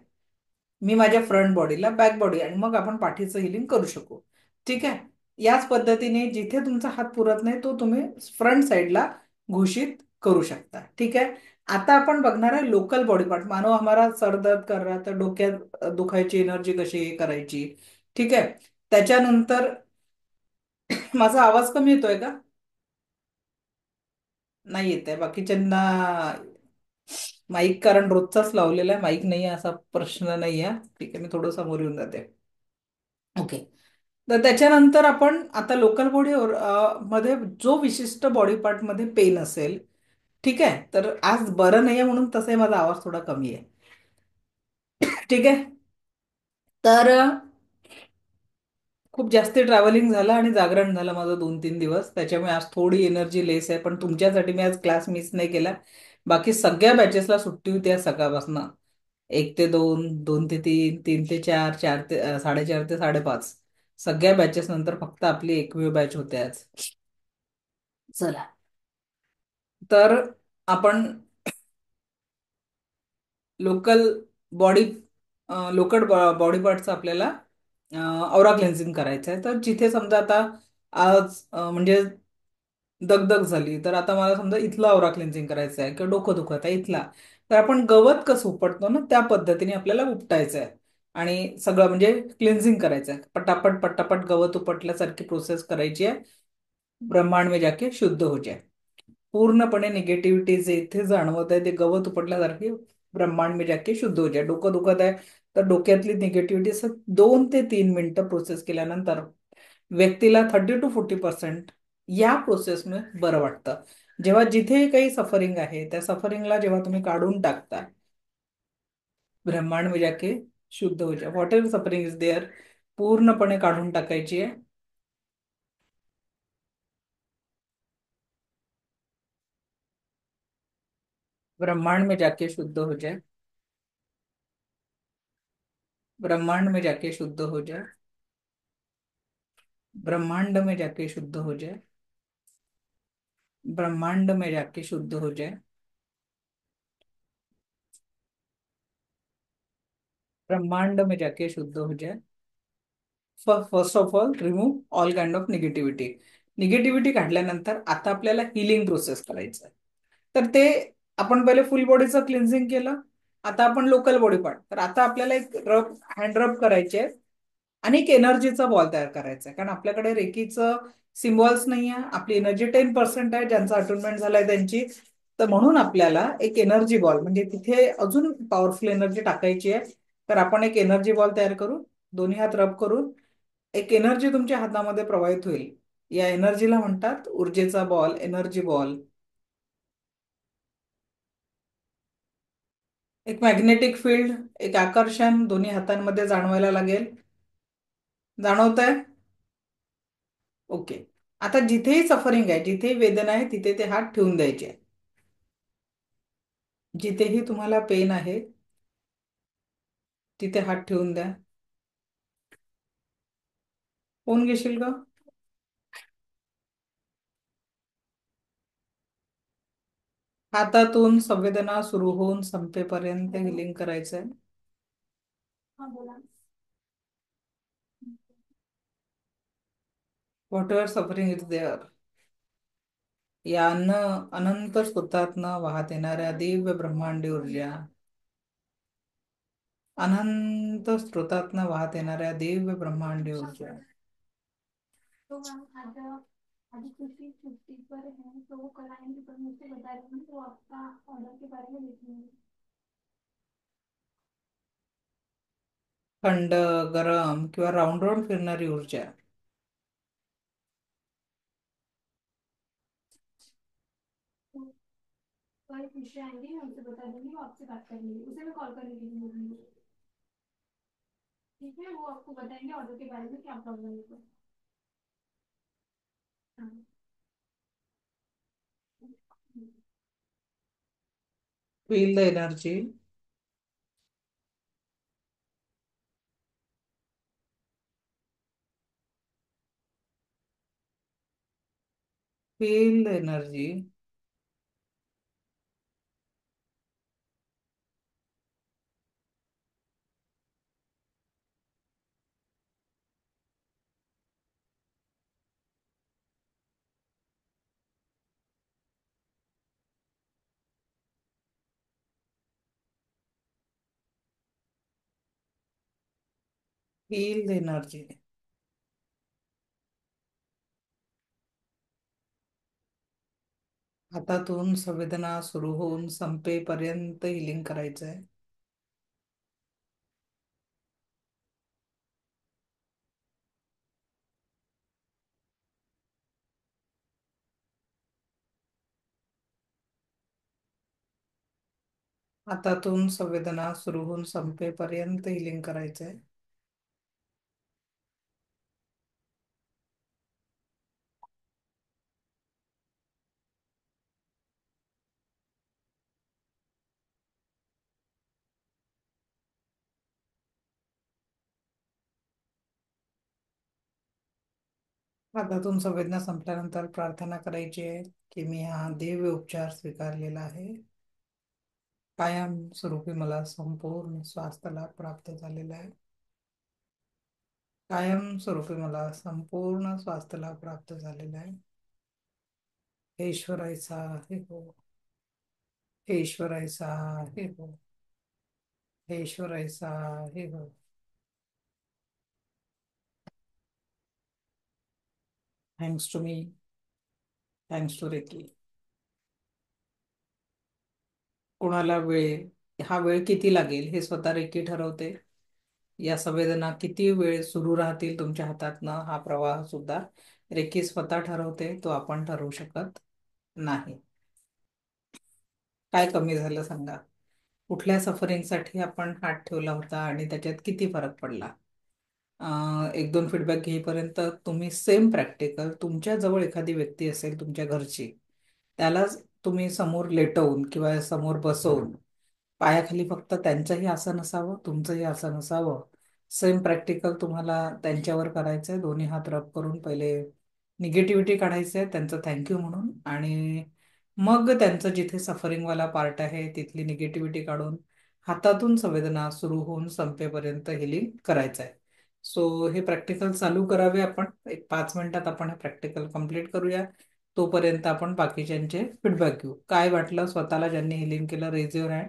मी माझ्या फ्रंट बॉडीला बॅक बॉडी आणि मग आपण पाठीचं हिलिंग करू शकू. ठीक आहे. याच पद्धतीने जिथे तुमचा हात पुरत नाही तो तुम्ही फ्रंट साइडला घोषित करू शकता. ठीक आहे. आता आपण बघणार आहे लोकल बॉडी पार्ट. मानो हमारा सर दर्द कर रहा तर डोक्यात दुखायची एनर्जी कशी हे करायची. ठीक आहे. त्याच्यानंतर माझा आवाज कमी येतोय का? नाही येत आहे. बाकीच्यांना माईक कारण रोजचाच लावलेला आहे, माईक नाही आहे असा प्रश्न नाही आहे. ठीक आहे, मी थोडं समोर येऊन जाते. ओके. तर त्याच्यानंतर आपण आता लोकल बॉडी मध्ये जो विशिष्ट बॉडी पार्ट मध्ये पेन असेल. ठीक आहे. तर आज बरं नाही आहे म्हणून तसंही माझा आवाज थोडा कमी आहे. ठीक आहे. तर खूप जास्त ट्रॅव्हलिंग झालं आणि जागरण झालं माझं 2-3 दिवस, त्याच्यामुळे आज थोडी एनर्जी लेस आहे. पण तुमच्यासाठी मी आज क्लास मिस नाही केला. बाकी सगळ्या बॅचेसला सुट्टी होती आज सकाळपासून. 1 ते 2, 2 ते 3, 3 ते 4, 4 ते 4:30 ते 5:30. सगळ्या बॅचेस नंतर फक्त आपली एकमेव बॅच होते आज. चला. तर आपण लोकल बॉडी लोकल बॉडी पार्टचं आपल्याला औरा क्लेन्झिंग करायचं आहे. तर जिथे समजा आता आज म्हणजे दगदग झाली तर आता मला समजा इथला औरा क्लेन्झिंग करायचं आहे किंवा डोकं दुखत आहे इथला, तर आपण गवत कसं उपटतो ना त्या पद्धतीने आपल्याला उपटायचं आहे. आणि सगळं म्हणजे क्लिन्झिंग करायचं आहे. पटापट पटापट गवत उपटल्यासारखी प्रोसेस करायची आहे. ब्रह्मांड में जाके शुद्ध हो जाए. पूर्णपणे निगेटिव्हिटी जे इथे जाणवत आहे ते गवत उपटल्यासारखी ब्रह्मांड में जाके शुद्ध हो जाए. डोकं दुखत आहे तर डोक्यातली निगेटिव्हिटी असं 2 ते 3 मिनिटं प्रोसेस केल्यानंतर व्यक्तीला 30 to 40% या प्रोसेसमुळे बरं वाटतं. जेव्हा जिथे काही सफरिंग आहे त्या सफरिंगला जेव्हा तुम्ही काढून टाकता, ब्रह्मांड में जाके शुद्ध हो जाए. Whatever suffering is there पूर्णपणे काढून टाकायची आहे. ब्रह्मांड में जाके शुद्ध हो जाए. ब्रह्मांड में जाके शुद्ध हो जाए. ब्रह्मांड में जाके शुद्ध हो जाए. ब्रह्मांड में जाके शुद्ध हो जाए. ब्रह्मांड में जाके शुद्ध हो जाए. First of all remove all kind of negativity. Negativity काढल्यानंतर आता आपल्याला हिलिंग प्रोसेस करायचं आहे. तर ते आपण पहिले फुल बॉडीचं क्लिन्झिंग केलं. आता आपण लोकल बॉडी पार्ट. तर आता आपल्याला एक हँड रब करायचे आहे आणि एक एनर्जीचा बॉल तयार करायचा आहे. कारण आपल्याकडे रेकीचं सिम्बॉल्स नाही आहे. आपली एनर्जी 10% आहे. ज्यांचा अटोनमेंट झालाय त्यांची. तर म्हणून आपल्याला एक एनर्जी बॉल म्हणजे तिथे अजून पॉवरफुल एनर्जी टाकायची आहे. तर आपण एक एनर्जी बॉल तयार करू. दोन्ही हात रब करून एक एनर्जी तुमच्या हातामध्ये प्रवाहित होईल. या एनर्जीला म्हणतात ऊर्जेचा बॉल, एनर्जी बॉल. एक मॅग्नेटिक फील्ड, एक आकर्षण दोन्ही हातांमध्ये जाणवायला लागेल. जाणवत आहे? ओके. आता जिथेही सफरिंग आहे, जिथे वेदना आहे, तिथे ते हात ठेवून द्यायचे. जिथेही तुम्हाला पेन आहे तिथे हात ठेवून द्या. कोण घेशील का? हातातून संवेदना सुरू होऊन संपेपर्यंत हिलिंग करायचंय. Whatever suffering is there, या अनंत स्रोतातनं वाहत येणाऱ्या दिव्य ब्रह्मांडी ऊर्जा, अनंत स्रोतातनं वाहत येणाऱ्या दिव्य ब्रह्मांडी ऊर्जा. तो मैम आज आज किसी छुट्टी पर है तो वो कल आएंगे, पर मुझसे बता रही हूँ तो आपका ऑर्डर के बारे में देखेंगे. थंड, गरम किंवा राऊंड राऊंड फिरणारी ऊर्जा. तो कल विषय आएंगे, मैं उसे बता दूंगी, वो आपसे बात कर लेंगे, उसे मैं कॉल करने के लिए बोलूंगी. ठीक है, वो आपको बताएंगे ऑर्डर के बारे में क्या प्रॉब्लम है. तो हाँ. Feel the energy. Feel the energy. Feel the energy. हातातून संवेदना सुरू होऊन संपेपर्यंत हिलिंग करायचंय. हातातून संवेदना सुरू होऊन संपेपर्यंत हिलिंग करायचंय. हातातून संवेदना संपल्यानंतर प्रार्थना करायची आहे की मी हा दिव्य उपचार स्वीकारलेला आहे. कायम स्वरूपी मला संपूर्ण स्वास्थ्य लाभ प्राप्त झालेला आहे. कायम स्वरूपी मला संपूर्ण स्वास्थ्य लाभ प्राप्त झालेला आहे. हे ईश्वराचा हे हो. हे ईश्वराचा हे हो. हे ईश्वराचा हे हो. Thanks to me, thanks to Reiki. कोणाला हा वेळ किती लागेल हे स्वतः रेकी ठरवते. या संवेदना किती वेळ सुरू राहतील तुमच्या हातातनं, हा प्रवाह सुद्धा रेकी स्वतः ठरवते, तो आपण ठरवू शकत नाही. काय कमी झालं सांगा? कुठल्या सफरिंगसाठी आपण हात ठेवला होता आणि त्याच्यात किती फरक पडला? एक दोन फीडबॅक घेईपर्यंत तुम्ही सेम प्रॅक्टिकल, तुमच्या जवळ एखादी व्यक्ती असेल तुमच्या घरची, त्यालाच तुम्ही समोर लेटवून किंवा समोर बसवून पायाखाली फक्त त्यांचंही आसन असावं, तुमचंही आसन असावं. सेम प्रॅक्टिकल तुम्हाला त्यांच्यावर करायचं आहे. दोन्ही हात रब करून पहिले निगेटिव्हिटी काढायचं आहे त्यांचं थँक्यू म्हणून, आणि मग त्यांचं जिथे सफरिंगवाला पार्ट आहे तिथली निगेटिव्हिटी काढून हातातून संवेदना सुरू होऊन संपेपर्यंत हिलिंग करायचं आहे. सो हे प्रॅक्टिकल चालू करावे आपण. एक 5 मिनिटात आपण हे प्रॅक्टिकल कम्प्लीट करूया. तोपर्यंत आपण बाकीच्यांचे फीडबॅक घेऊ. काय वाटलं स्वतःला ज्यांनी हिलिंग केलं? Raise your hand.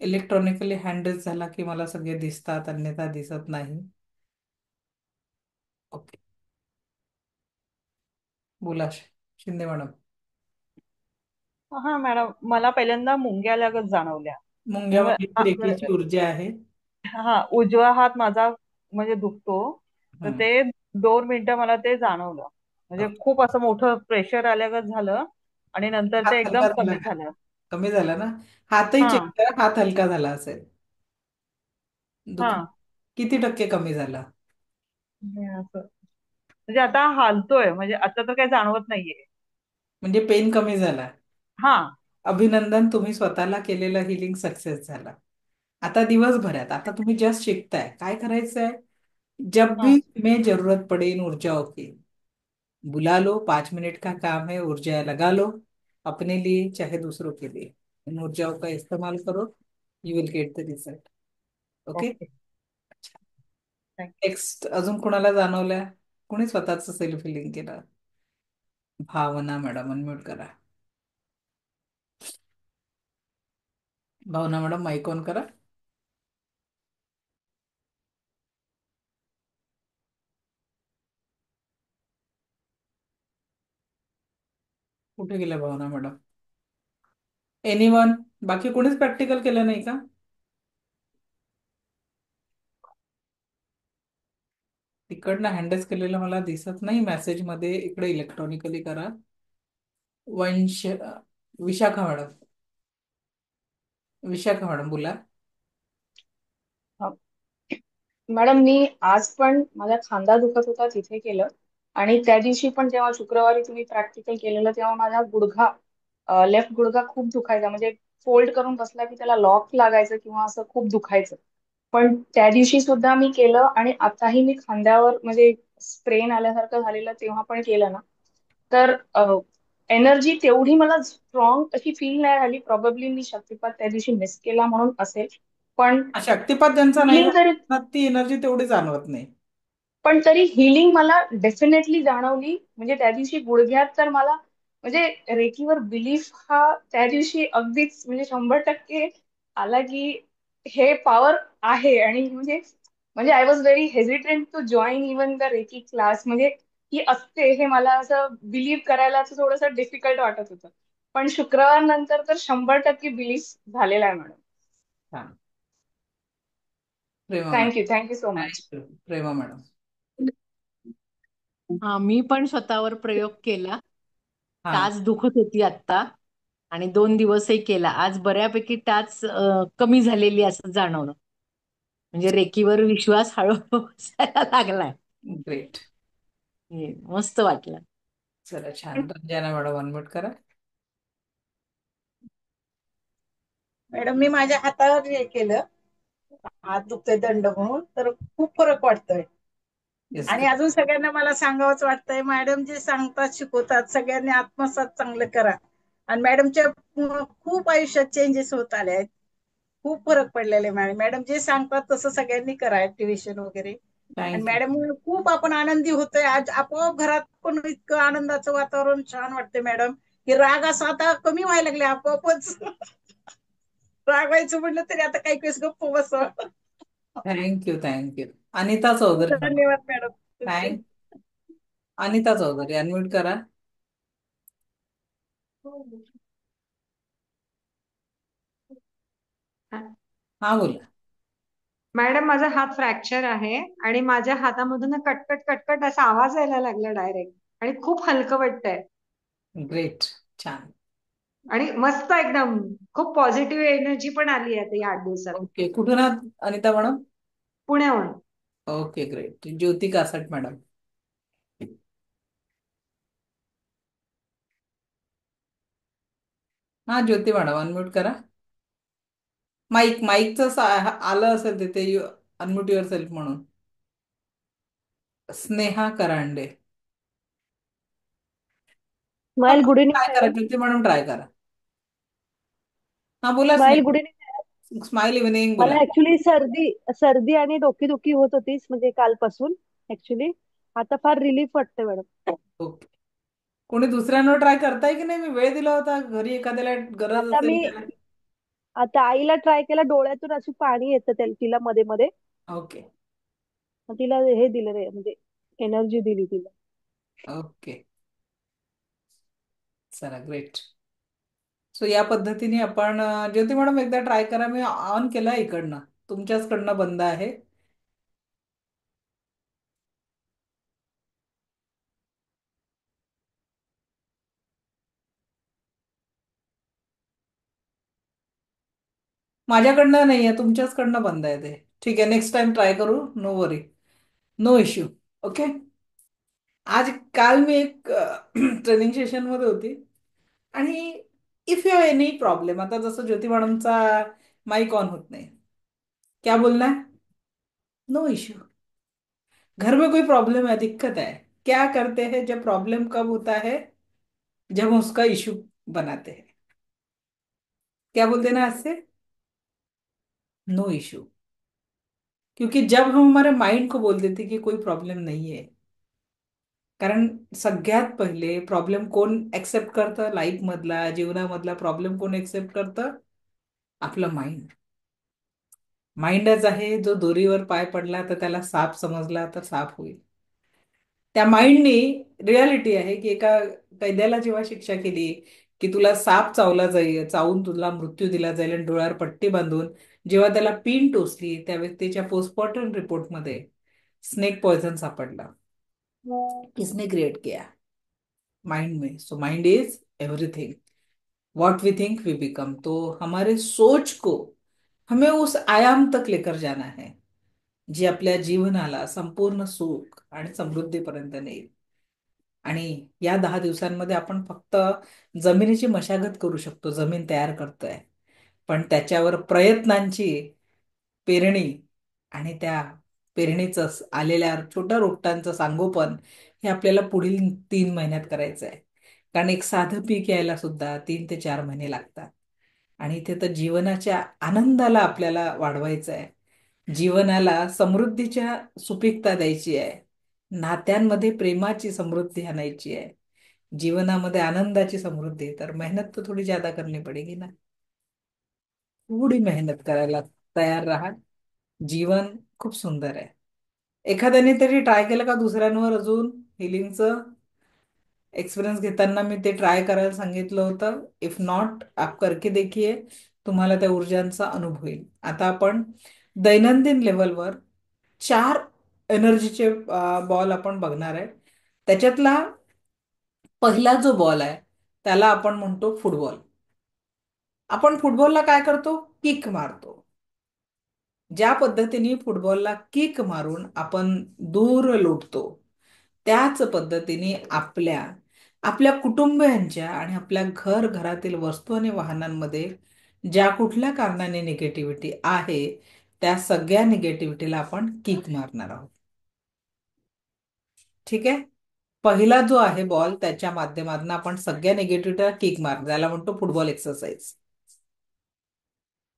Electronically handle झाला की मला सगळे दिसतात, अन्यथा दिसत नाही. ओके, बोला शिंदे मॅडम. हा मॅडम, मला पहिल्यांदा मुंग्याल्यागत जाणवल्या. म्हणजे मुंग्यामध्ये ती रेकीची ऊर्जा आहे. हा, उजवा हात माझा म्हणजे दुखतो, तर हम्म. ते 2 मिनिटं मला ते जाणवलं. म्हणजे ओके. खूप असं मोठं प्रेशर आल्यागत झालं आणि नंतर ते हात एकदम हलका झाला कमी का? झालं. कमी झाला ना? हातही हा चेक करा, हात हलका झाला असेल. हा, किती टक्के कमी झाला? हे असं म्हणजे आता हालतोय, म्हणजे आता तर काही जाणवत नाहीये. म्हणजे पेन कमी झाला. हा अभिनंदन, तुम्ही स्वतःला केलेलं हिलिंग सक्सेस झाला. आता दिवसभरात आता तुम्ही जस्ट शिकताय काय करायचंय. जब हा भी तुम्हें जरूरत पड़े इन ऊर्जाओं की, बुला लो. 5 मिनट का काम है, ऊर्जा लगा लो अपने लिए चाहे दूसरों के लिए. इन ऊर्जाओं का इस्तेमाल करो, you will get the result. Okay. Okay, thank you. Next अजून कोणाला जाणवलं? कोणी स्वतःच सेल्फ हिलिंग केलं? भावना मॅडम अनम्यूट करा. भावना मॅडम माईक ऑन करा. कुठे गेल्या भावना मॅडम? एनीवन? बाकी कोणीच प्रॅक्टिकल केलं नाही का? तिकडनं हँडल्स केलेलं मला दिसत नाही मेसेज मध्ये. इकडे इलेक्ट्रॉनिकली करा. वंश विशाखा मॅडम. विशाखा मॅडम बोला. हा. मॅडम, मी आज पण माझा खांदा दुखत होता तिथे केलं, आणि त्या दिवशी पण जेव्हा शुक्रवारी तुम्ही प्रॅक्टिकल केलेलं तेव्हा माझा गुडघा, लेफ्ट गुडघा खूप दुखायचा. म्हणजे फोल्ड करून बसला की त्याला लॉक लागायचं किंवा असं खूप दुखायचं. पण त्या दिवशी सुद्धा मी केलं, आणि आताही मी खांद्यावर म्हणजे स्प्रेन आल्यासारखं झालेलं तेव्हा पण केलं ना, तर एनर्जी तेवढी मला स्ट्रॉंग अशी फील नाही झाली. प्रॉब्ली मी शक्तिपात त्या दिवशी मिस केला म्हणून असेल, पण शक्तिपात ज्यांचा नाही हिलिंग तरी झाला ती एनर्जी तेवढी जाणवत नाही. पण तरी हिलिंग मला डेफिनेटली जाणवली. म्हणजे त्या दिवशी गुडघ्यात तर मला म्हणजे रेकीवर बिलीफ हा त्या दिवशी अगदीच म्हणजे 100% आला की हे पॉवर आहे. आणि म्हणजे म्हणजे I was very hesitant to join even the Reiki class. म्हणजे ही असते हे मला असं बिलीव्ह करायला थोडंसं डिफिकल्ट वाटत होतं. पण शुक्रवार नंतर तर 100% बिलीफ झालेला आहे मॅडम. छान. Prema madam. Thank you so much. Thank you Prema madam. हा, मी पण स्वतःवर प्रयोग केला. हा, टाच दुखत होती आत्ता, आणि 2 दिवसही केला. आज बऱ्यापैकी टाच कमी झालेली असं जाणवलं. म्हणजे रेकीवर विश्वास हळूहळू बसायला लागलाय. ग्रेट. मस्त वाटलं. चला छान. रंजना मॅडम अनम्यूट करा. मॅडम, मी माझ्या हातावर हे केलं, हात दुखतोय दंड म्हणून, तर खूप फरक वाटतोय. येस. आणि अजून सगळ्यांना मला सांगावंच वाटतंय, मॅडम जे सांगतात शिकवतात सगळ्यांनी आत्मसात चांगलं करा. आणि मॅडमच्या खूप आयुष्यात चेंजेस होत आले आहेत. खूप फरक पडलेले मॅडम. मॅडम जे सांगतात तसं सगळ्यांनी करा, ऍक्टिव्हेशन वगैरे. आणि थँक्यू. मॅडम खूप आपण आनंदी होतोय आज. आपोआप घरात पण इतकं आनंदाचं वातावरण छान वाटतंय मॅडम, की राग असा आता कमी व्हायला लागले आपोआपच. रागवायचं म्हटलं तरी आता काही वेळेस गप्प बसावं. Thank you. Thank you. Anita Chaudhary madam. धन्यवाद मॅडम तुमचे. थँक अनिता चौधरी अनम्यूट करा. हा बोला. मॅडम माझा हात फ्रॅक्चर आहे आणि माझ्या हातामधून ना कटकट कटकट असा आवाज यायला लागला डायरेक्ट आणि खूप हलकं वाटतंय ग्रेट. छान. आणि मस्त एकदम खूप पॉझिटिव्ह एनर्जी पण आली आहे या 8 दिवसात ओके, कुठून आहात अनिता मॅडम? पुण्याहून. Okay great. Jyoti Kasat madam. हा ज्योती मॅडम अनम्यूट करा. माईकचं आलं असेल तिथे, अनम्यूट युअर सेल्फ म्हणून. Sneha Karande. Smile good evening try करा मॅडम. ज्योती मॅडम, ट्राय करा. हा बोला smile good evening. Sneha. Smile evening बोला. मला ऍक्च्युली सर्दी सर्दी आणि डोकेदुखी होत होतीच म्हणजे कालपासून ऍक्च्युली. आता फार रिलीफ वाटते मॅडम. ओके. कोणी दुसऱ्यांवर ट्राय करताय की नाही? मी वेळ दिला होता, घरी एखाद्याला गरज आता असेल मी त्याला. आता आईला ट्राय केला, डोळ्यातून असं पाणी येतं तिला मध्ये मध्ये. ओके. मग तिला हे दिलं रे म्हणजे एनर्जी दिली तिला. ओके चला ग्रेट. सो या पद्धतीने आपण ज्योती मॅडम एकदा ट्राय करा. मी ऑन केला इकडनं, तुमच्याचकडनं बंद आहे. माझ्याकडनं नाही आहे, तुमच्याचकडनं बंद आहे ते. ठीक आहे, नेक्स्ट टाइम ट्राय करू. नो वरी, नो इश्यू. ओके. काल मी एक ट्रेनिंग सेशन मध्ये होती आणि if you have any problem, आता जसं ज्योती मॅडमचा माइक ऑन होत नाही, क्या बोलना है? No issue. घर में कोई प्रॉब्लम है, दिक्कत है, क्या करते हैं जब प्रॉब्लम कब होता है? जब हम उसका इश्यू बनाते हैं. क्या बोलते हैं ना आज से? No issue. क्योंकि जब हम हमारे माइंड को बोल देते कि कोई प्रॉब्लेम नहीं है, कारण सगळ्यात पहिले प्रॉब्लेम कोण एक्सेप्ट करतं? लाईफ मधला, जीवनामधला प्रॉब्लेम कोण एक्सेप्ट करतं? आपलं माइंड. माइंडच आहे जो दोरीवर पाय पडला तर त्याला साप समजला तर साप होईल. त्या माइंडने, रियालिटी आहे की एका कैद्याला जेव्हा शिक्षा केली की तुला साप चावला जाईल, चावून तुला मृत्यू दिला जाईल आणि डोळ्यावर पट्टी बांधून जेव्हा त्याला पिन टोचली, त्या व्यक्तीच्या पोस्टमॉर्टम रिपोर्टमध्ये स्नेक पॉइझन सापडला. किसने क्रिएट किया? माइंड में. So mind is everything. What we think we become. तो हमारे सोच को हमें उस आयाम तक लेकर जाना है जे आपल्या जीवनाला संपूर्ण सुख आणि समृद्धीपर्यंत नेईल. आणि या 10 दिवसांमध्ये आपण फक्त जमिनीची मशागत करू शकतो, जमीन तयार करतोय, पण त्याच्यावर प्रयत्नांची पेरणी आणि त्या पेरणीचं आलेल्या छोट्या रोपटांचं सांगोपन हे आपल्याला पुढील 3 महिन्यात करायचं आहे. कारण एक साधं पीक यायला सुद्धा 3 ते 4 महिने लागतात. आणि इथे तर जीवनाच्या आनंदाला आपल्याला वाढवायचं आहे, जीवनाला समृद्धीच्या सुपीकता द्यायची आहे, नात्यांमध्ये प्रेमाची समृद्धी आणायची आहे, जीवनामध्ये आनंदाची समृद्धी. तर मेहनत तो थोडी ज्यादा करनी पडेगी ना. थोडी मेहनत करायला तयार राहा. जीवन खूप सुंदर आहे. एखाद्याने तरी ट्राय केलं का दुसऱ्यांवर अजून हिलिंगचं एक्सपिरियन्स घेताना? मी ते ट्राय करायला सांगितलं होतं. इफ नॉट, आप करके देखिए, तुम्हाला त्या ऊर्जांचा अनुभव येईल. आता आपण दैनंदिन लेवलवर 4 एनर्जीचे बॉल आपण बघणार आहे. त्याच्यातला पहिला जो बॉल आहे त्याला आपण म्हणतो फुटबॉल. आपण फुटबॉलला काय करतो? किक मारतो. ज्या पद्धतीने फुटबॉलला किक मारून आपण दूर लोटतो, त्याच पद्धतीने आपल्या आपल्या कुटुंबियांच्या आणि आपल्या घरातील वस्तू आणि वाहनांमध्ये ज्या कुठल्या कारणाने निगेटिव्हिटी आहे, त्या सगळ्या निगेटिव्हिटीला आपण किक मारणार आहोत. ठीक आहे. पहिला जो आहे बॉल, त्याच्या माध्यमातून आपण सगळ्या निगेटिव्हिटीला किक मारणार, त्याला म्हणतो फुटबॉल एक्सरसाइज.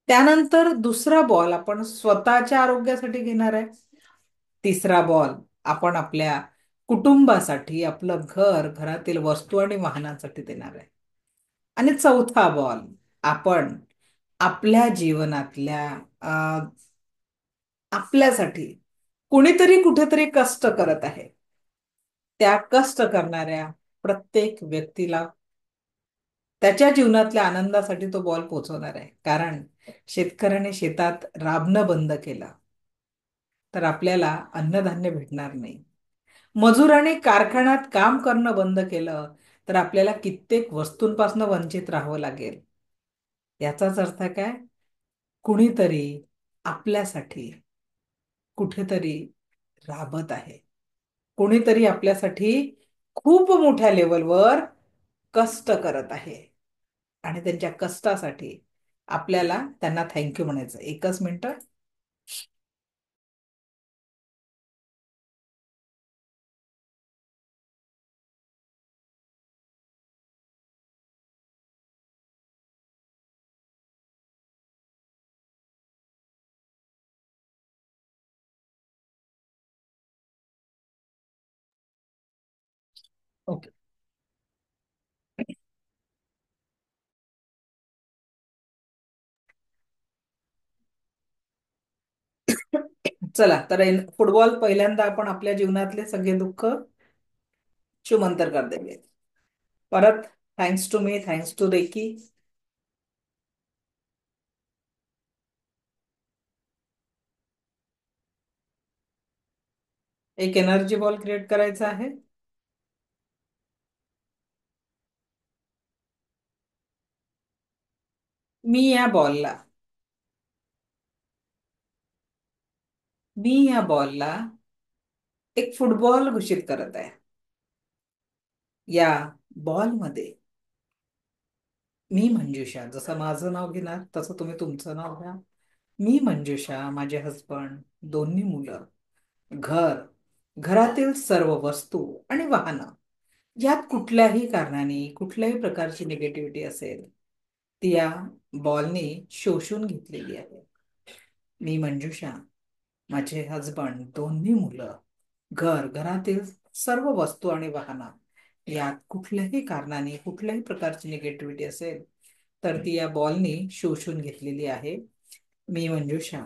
त्यानंतर दुसरा बॉल आपण स्वतःच्या आरोग्यासाठी घेणार आहे. तिसरा बॉल आपण आपल्या कुटुंबासाठी, आपलं घरातील वस्तू आणि वाहनांसाठी देणार आहे. आणि चौथा बॉल आपण आपल्या जीवनातल्या आपल्यासाठी कुणीतरी कुठेतरी कष्ट करत आहे, त्या कष्ट करणाऱ्या प्रत्येक व्यक्तीला त्याच्या जीवनातल्या आनंदासाठी तो बॉल पोहोचवणार आहे. कारण शेतकऱ्याने शेतात राबणं बंद केलं तर आपल्याला अन्नधान्य भेटणार नाही. मजुराने कारखान्यात काम करणं बंद केलं तर आपल्याला कित्येक वस्तूंपासून वंचित राहावं लागेल. याचाच अर्थ काय? कुणीतरी आपल्यासाठी कुठेतरी राबत आहे. कोणीतरी आपल्यासाठी खूप मोठ्या लेवलवर कष्ट करत आहे आणि त्यांच्या कष्टासाठी आपल्याला त्यांना थँक्यू म्हणायचं. एकच मिनिट. ओके. चला तर फुटबॉल पहिल्यांदा आपण आपल्या जीवनातले सगळे दुःख शुमंतर कर देऊया. परत thanks to me, thanks to Reiki. एक एनर्जी बॉल क्रिएट करायचा आहे. मी या बॉलला मी या बॉलला एक फुटबॉल घोषित करत आहे. या बॉलमध्ये मी मंजुषा, जसं माझं नाव घेणार तसं तुम्ही तुमचं नाव घ्या. मी मंजुषा, माझे हसबंड, दोन्ही मुलं, घर, घरातील सर्व वस्तू आणि वाहनं यात कुठल्याही कारणाने कुठल्याही प्रकारची निगेटिव्हिटी असेल ती या बॉलने शोषून घेतलेली आहे. मी मंजुषा, माझे हजबंड, दोन्ही मुलं, घर, घरातील सर्व वस्तू आणि वाहनं यात कुठल्याही कारणाने कुठल्याही प्रकारची निगेटिव्हिटी असेल तर ती या बॉलने शोषून घेतलेली आहे. मी मंजुषा,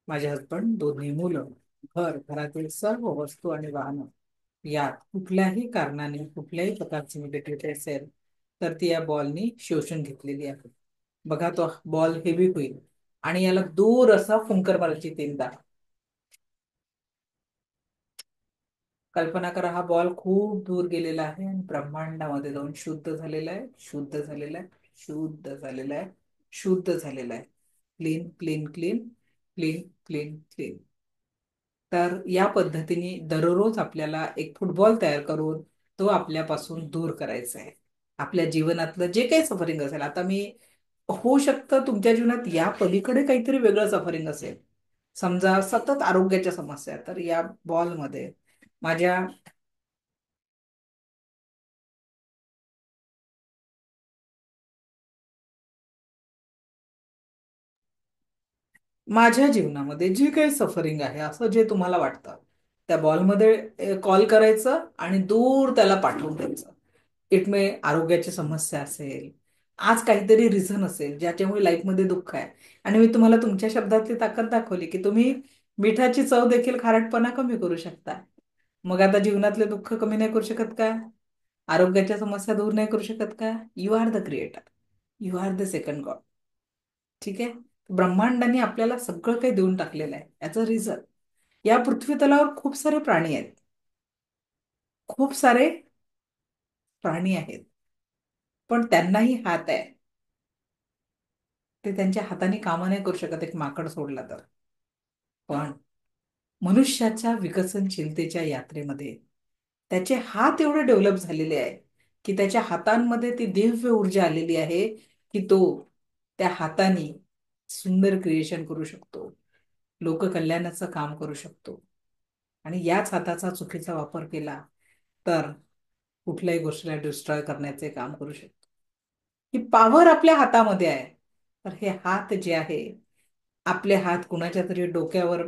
माझे हजबंड, दोन्ही मुलं, घर, घरातील सर्व वस्तू आणि वाहनं यात कुठल्याही कारणाने कुठल्याही प्रकारची निगेटिव्हिटी असेल तर ती या बॉलनी शोषून घेतलेली आहे. बघा तो बॉल हेवी होईल आणि याला दूर असा फुंकर मारायची 3दा. कल्पना करा हा बॉल खूप दूर गेलेला आहे आणि ब्रह्मांडामध्ये जाऊन शुद्ध झालेला आहे, शुद्ध झालेला आहे, शुद्ध झालेला आहे, शुद्ध झालेला आहे. Clean clean clean clean clean clean. तर या पद्धतीने दररोज आपल्याला एक फुटबॉल तयार करून तो आपल्यापासून दूर करायचा आहे. आपल्या जीवनातलं जे काही सफरिंग असेल, आता मी होऊ शकतं तुमच्या जीवनात या पलीकडे काहीतरी वेगळं सफरिंग असेल, समजा सतत आरोग्याच्या समस्या, तर या बॉलमध्ये माझ्या माझ्या जीवनामध्ये जे काही सफरिंग आहे असं जे तुम्हाला वाटतं त्या बॉलमध्ये कॉल करायचं आणि दूर त्याला पाठवून द्यायचं. इट मे आरोग्याची समस्या असेल, आज काहीतरी रिझन असेल ज्याच्यामुळे लाईफमध्ये दुःख आहे आणि मी तुम्हाला तुमच्या शब्दातली ताकद दाखवली की तुम्ही मिठाची चव देखील खारटपणा कमी करू शकता. मग आता जीवनातले दुःख कमी नाही करू शकत का? आरोग्याच्या समस्या दूर नाही करू शकत का? You are the creator, you are the second god. ठीक आहे. ब्रह्मांडाने आपल्याला सगळं काही देऊन टाकलेलं आहे. याचा रिझन, या पृथ्वी तलावर खूप सारे प्राणी आहेत, खूप सारे प्राणी आहेत, पण त्यांनाही हात आहे. ते त्यांच्या हाताने कामं नाही करू शकत एक माकड सोडला तर. पण मनुष्याच्या विकसनशीलतेच्या यात्रेमध्ये त्याचे हात एवढे डेव्हलप झालेले आहे की त्याच्या हातांमध्ये ती दिव्य ऊर्जा आलेली आहे की तो त्या हाताने सुंदर क्रिएशन करू शकतो, लोककल्याणाचं काम करू शकतो. आणि याच हाताचा चुकीचा वापर केला तर कुठल्याही गोष्टीला डिस्ट्रॉय करण्याचे काम करू शकतो. ही पॉवर आपल्या हातामध्ये आहे. तर हे हात जे आहे, आपले हात कुणाच्या तरी डोक्यावर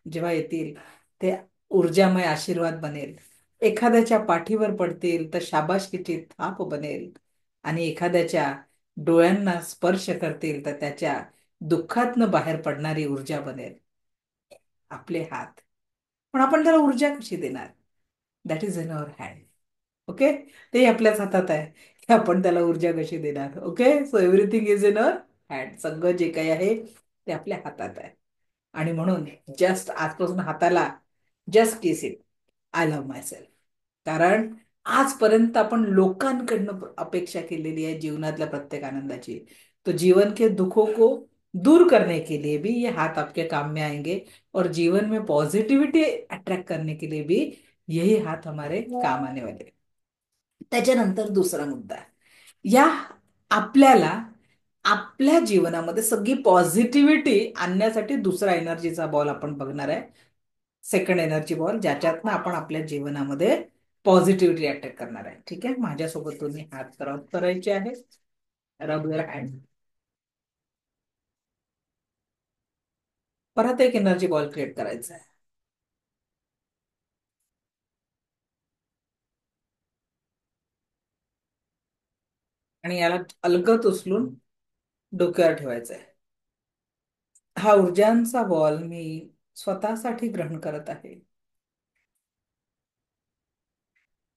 जेव्हा येतील ते ऊर्जामय आशीर्वाद बनेल. एखाद्याच्या पाठीवर पडतील तर शाबासकीची थाप बनेल आणि एखाद्याच्या डोळ्यांना स्पर्श करतील तर त्याच्या दुःखातनं बाहेर पडणारी ऊर्जा बनेल. आपले हात. पण आपण त्याला ऊर्जा कशी देणार? That is in our hand. Okay, ते आपल्याच हातात आहे की आपण त्याला ऊर्जा कशी देणार. Okay, so everything is in our hand. सगळं जे काही आहे ते आपल्या हातात आहे. आणि म्हणून जस्ट आजपासून हाताला just kiss it, I love my self. कारण आजपर्यंत आपण लोकांकडनं अपेक्षा केलेली आहे जीवनातल्या प्रत्येक आनंदाची. तो जीवन के दुखों को दूर करने के लिए भी ये हाथ आपके काम में आएंगे, और जीवन में पॉजिटिविटी अट्रैक्ट करने के लिए भी यही हाथ हमारे काम आने वाले. त्याच्यानंतर दुसरा मुद्दा आहे, या आपल्याला आपल्या जीवनामध्ये सगळी पॉझिटिव्हिटी आणण्यासाठी दुसरा एनर्जीचा बॉल आपण बघणार आहे. सेकंड एनर्जी बॉल, ज्याच्यातनं आपण आपल्या जीवनामध्ये पॉझिटिव्हिटी अटॅक करणार आहे. ठीक आहे, माझ्यासोबत तुम्ही हात रब करायचे आहे. रब युअर हँड. परत एक एनर्जी बॉल क्रिएट करायचा आहे. आणि याला अलगद उचलून डोक्यावर ठेवायचा आहे. हा ऊर्जांचा बॉल मी स्वतःसाठी ग्रहण करत आहे.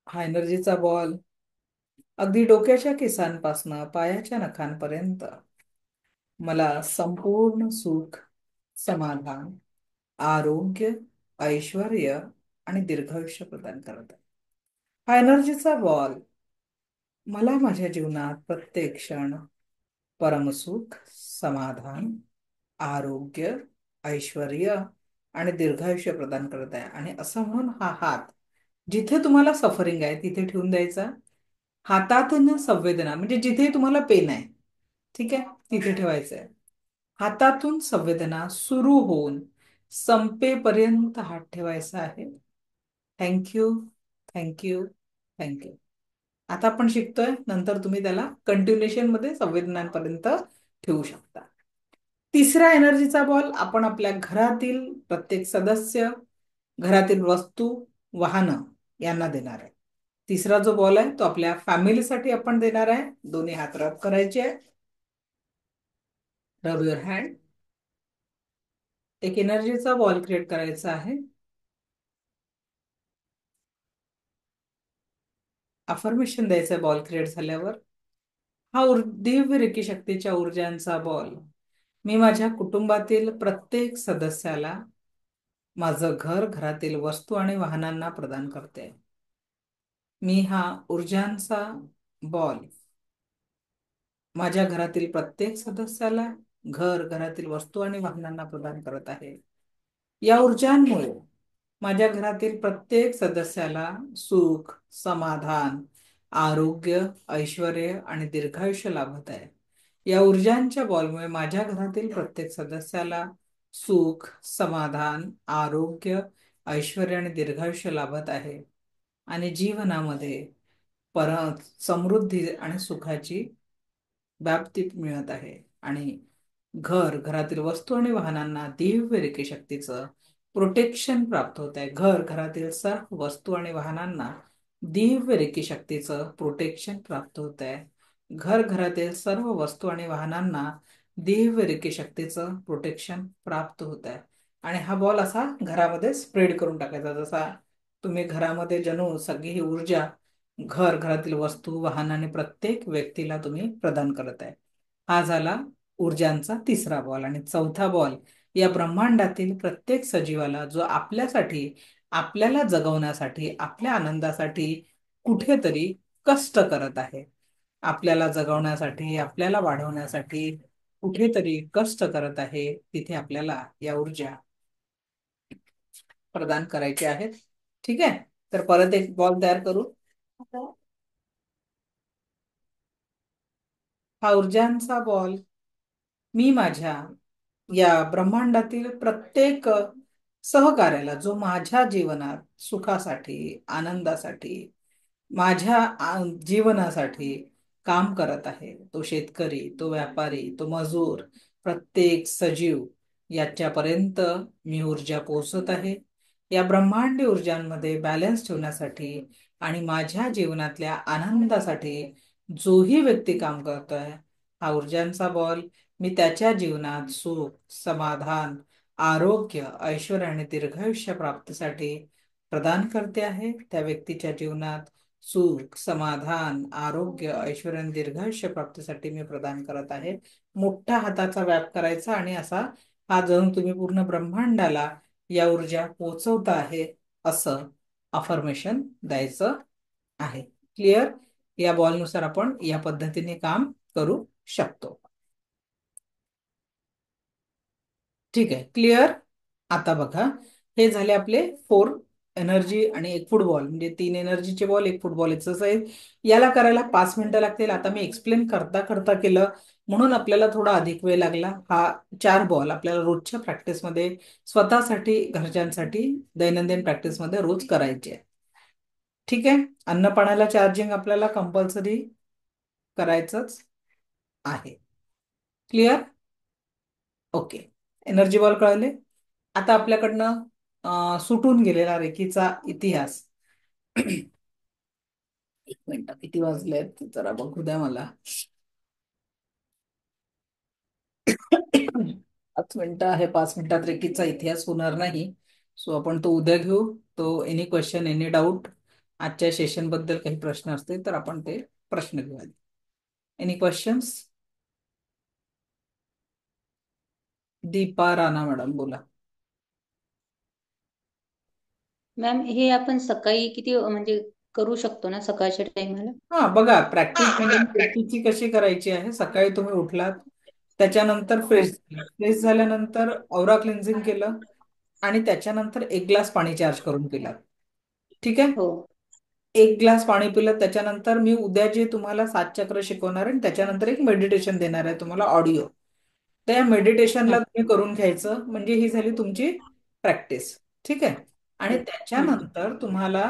हा एनर्जीचा बॉल अगदी डोक्याच्या केसांपासून पायाच्या नखांपर्यंत मला संपूर्ण सुख, समाधान, आरोग्य, ऐश्वर आणि दीर्घायुष्य प्रदान करत आहे. हा एनर्जीचा बॉल मला माझ्या जीवनात प्रत्येक क्षण परमसुख, समाधान, आरोग्य, ऐश्वर आणि दीर्घायुष्य प्रदान करत आहे. आणि असं म्हणून हा हात जिथे तुम्हाला सफरिंग आहे तिथे ठेवून द्यायचा. हातातून संवेदना, म्हणजे जिथे तुम्हाला पेन आहे, ठीक आहे, तिथे ठेवायचं आहे. हातातून संवेदना सुरू होऊन संपेपर्यंत हात ठेवायचा आहे. Thank you, thank you, thank you. आता आपण शिकतोय, नंतर तुम्ही त्याला कंटिन्युएशन मध्ये संवेदनांपर्यंत ठेवू शकता. तिसरा एनर्जीचा बॉल आपण आपल्या घरातील प्रत्येक सदस्य, घरातील वस्तू, वाहनं यांना देणार आहे. तिसरा जो बॉल आहे तो आपल्या फॅमिलीसाठी आपण देणार आहे. दोन्ही हात रब करायचे आहे. रब युअर हँड. एक एनर्जीचा बॉल क्रिएट करायचा आहे. अफर्मेशन द्यायचं बॉल क्रिएट झाल्यावर. हा दिव्य रेकी शक्तीच्या ऊर्जांचा बॉल मी माझ्या कुटुंबातील प्रत्येक सदस्याला, माझं घर, घरातील वस्तू आणि वाहनांना प्रदान करते. मी हा ऊर्जांचा बॉल माझ्या घरातील प्रत्येक सदस्याला, घर, घरातील वस्तू आणि वाहनांना प्रदान करत आहे. या ऊर्जांमुळे माझ्या घरातील प्रत्येक सदस्याला सुख, समाधान, आरोग्य, ऐश्वर आणि दीर्घायुष्य लाभत आहे. या ऊर्जांच्या बॉलमुळे माझ्या घरातील प्रत्येक सदस्याला सुख, समाधान, आरोग्य, ऐश्वर आणि दीर्घायुष्य लाभत आहे. आणि जीवनामध्ये परत समृद्धी आणि सुखाची व्याप्ती मिळत आहे. आणि घर, घरातील वस्तू आणि वाहनांना दिव्य रेकी शक्तीचं प्रोटेक्शन प्राप्त होत आहे. घर, घरातील सर्व वस्तू आणि वाहनांना दिव्य रेकी शक्तीचं प्रोटेक्शन प्राप्त होत आहे. घर, घरातील सर्व वस्तू आणि वाहनांना दिव्य रेकी शक्तीचं प्रोटेक्शन प्राप्त होत आहे. आणि हा बॉल असा घरामध्ये स्प्रेड करून टाकायचा, जसा तुम्ही घरामध्ये जणू सगळी ही ऊर्जा घर, घरातील वस्तू, वाहन आणि प्रत्येक व्यक्तीला तुम्ही प्रदान करत आहे. हा झाला ऊर्जांचा तिसरा बॉल. आणि चौथा बॉल या ब्रह्मांडातील प्रत्येक सजीवाला, जो आपल्यासाठी, आपल्याला जगवण्यासाठी, आपल्या आनंदासाठी कुठेतरी कष्ट करत आहे, आपल्याला जगवण्यासाठी, आपल्याला वाढवण्यासाठी कुठेतरी कष्ट करत आहे, तिथे आपल्याला या ऊर्जा प्रदान करायच्या आहेत. ठीक आहे, तर परत एक बॉल तयार करू. हा ऊर्जांचा बॉल मी माझ्या या ब्रह्मांडातील प्रत्येक सहकार्याला, जो माझ्या जीवनात सुखासाठी, आनंदासाठी, माझ्या जीवनासाठी काम करत आहे, तो शेतकरी, तो व्यापारी, तो मजूर, प्रत्येक सजीव, याच्यापर्यंत मी ऊर्जा पोहोचत आहे. या ब्रह्मांडी ऊर्जांमध्ये बॅलन्स ठेवण्यासाठी आणि माझ्या जीवनातल्या आनंदासाठी जोही व्यक्ती काम करतोय, हा ऊर्जांचा बॉल मी त्याच्या जीवनात सुख, समाधान, आरोग्य, ऐश्वर्य आणि दीर्घायुष्य प्राप्तीसाठी प्रदान करते आहे, त्या व्यक्तीच्या जीवनात सुख, समाधान, आरोग्य, ऐश्वर्य आणि दीर्घायुष्य प्राप्तीसाठी मी प्रदान करत आहे. मोठ्या हाताचा व्याप करायचा आणि असा हा जणू तुम्ही पूर्ण ब्रह्मांडाला या ऊर्जा पोहोचवता आहे असं अफर्मेशन द्यायचं आहे. क्लिअर? या बॉलनुसार आपण या पद्धतीने काम करू शकतो. ठीक आहे, क्लिअर? आता बघा, हे झाले आपले 4 एनर्जी आणि एक फुटबॉल, म्हणजे 3 एनर्जीचे बॉल, एक फुटबॉल एक्सरसाइज. याला करायला 5 मिनिटं लागतील. आता मी एक्सप्लेन करता करता केलं म्हणून आपल्याला थोडा अधिक वेळ लागला. हा 4 बॉल आपल्याला रोजच्या प्रॅक्टिसमध्ये, स्वतःसाठी, घरच्यांसाठी, दैनंदिन प्रॅक्टिसमध्ये रोज करायचे आहे. ठीक आहे? अन्न पाण्याला चार्जिंग आपल्याला कंपल्सरी करायचंच आहे. क्लिअर? ओके, एनर्जी बॉल कळले. आता आपल्याकडनं सुटून गेलेला रेकीचा इतिहास. एक मिनिट, किती वाजलेत जरा बघू द्या मला. 5 मिनिटं आहे. 5 मिनिटात रेकीचा इतिहास होणार नाही, सो आपण तो उद्या घेऊ. तो एनी क्वेश्चन, एनी डाऊट, आजच्या सेशन बद्दल काही प्रश्न असतील तर आपण ते प्रश्न घेऊ. Any questions? Deepa Rana madam बोला. मॅम, हे आपण सकाळी किती म्हणजे करू शकतो ना सकाळच्या टाइमला? हा बघा, प्रॅक्टिस म्हणजे रेकीची कशी करायची आहे. सकाळी तुम्ही उठलात, त्याच्यानंतर फ्रेश झाल्यानंतर औरा क्लिन्झिंग केलं आणि त्याच्यानंतर 1 ग्लास पाणी चार्ज करून पिलात. ठीक आहे? हो. 1 ग्लास पाणी पिलं, त्याच्यानंतर मी उद्या जे तुम्हाला 7 चक्र शिकवणार आहे आणि त्याच्यानंतर एक मेडिटेशन देणार आहे तुम्हाला ऑडिओ. त्या मेडिटेशनला तुम्ही करून घ्यायचं, म्हणजे ही झाली तुमची प्रॅक्टिस. ठीक आहे? आणि त्याच्यानंतर तुम्हाला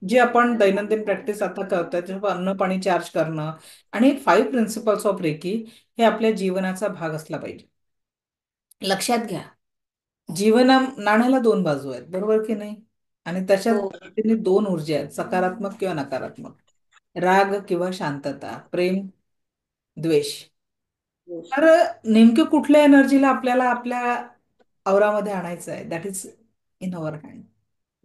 जे आपण दैनंदिन प्रॅक्टिस आता करतोय, त्याच्यावर अन्न पाणी चार्ज करणं आणि 5 प्रिन्सिपल्स ऑफ रेकी हे आपल्या जीवनाचा भाग असला पाहिजे. लक्षात घ्या, नाण्याला 2 बाजू आहेत, बरोबर की नाही? आणि तशाच पद्धतीने 2 ऊर्जा आहेत, सकारात्मक किंवा नकारात्मक, राग किंवा शांतता, प्रेम, द्वेष. तर नेमकं कुठल्या एनर्जीला आपल्याला आपल्या औरामध्ये आणायचं आहे, that is in our hand.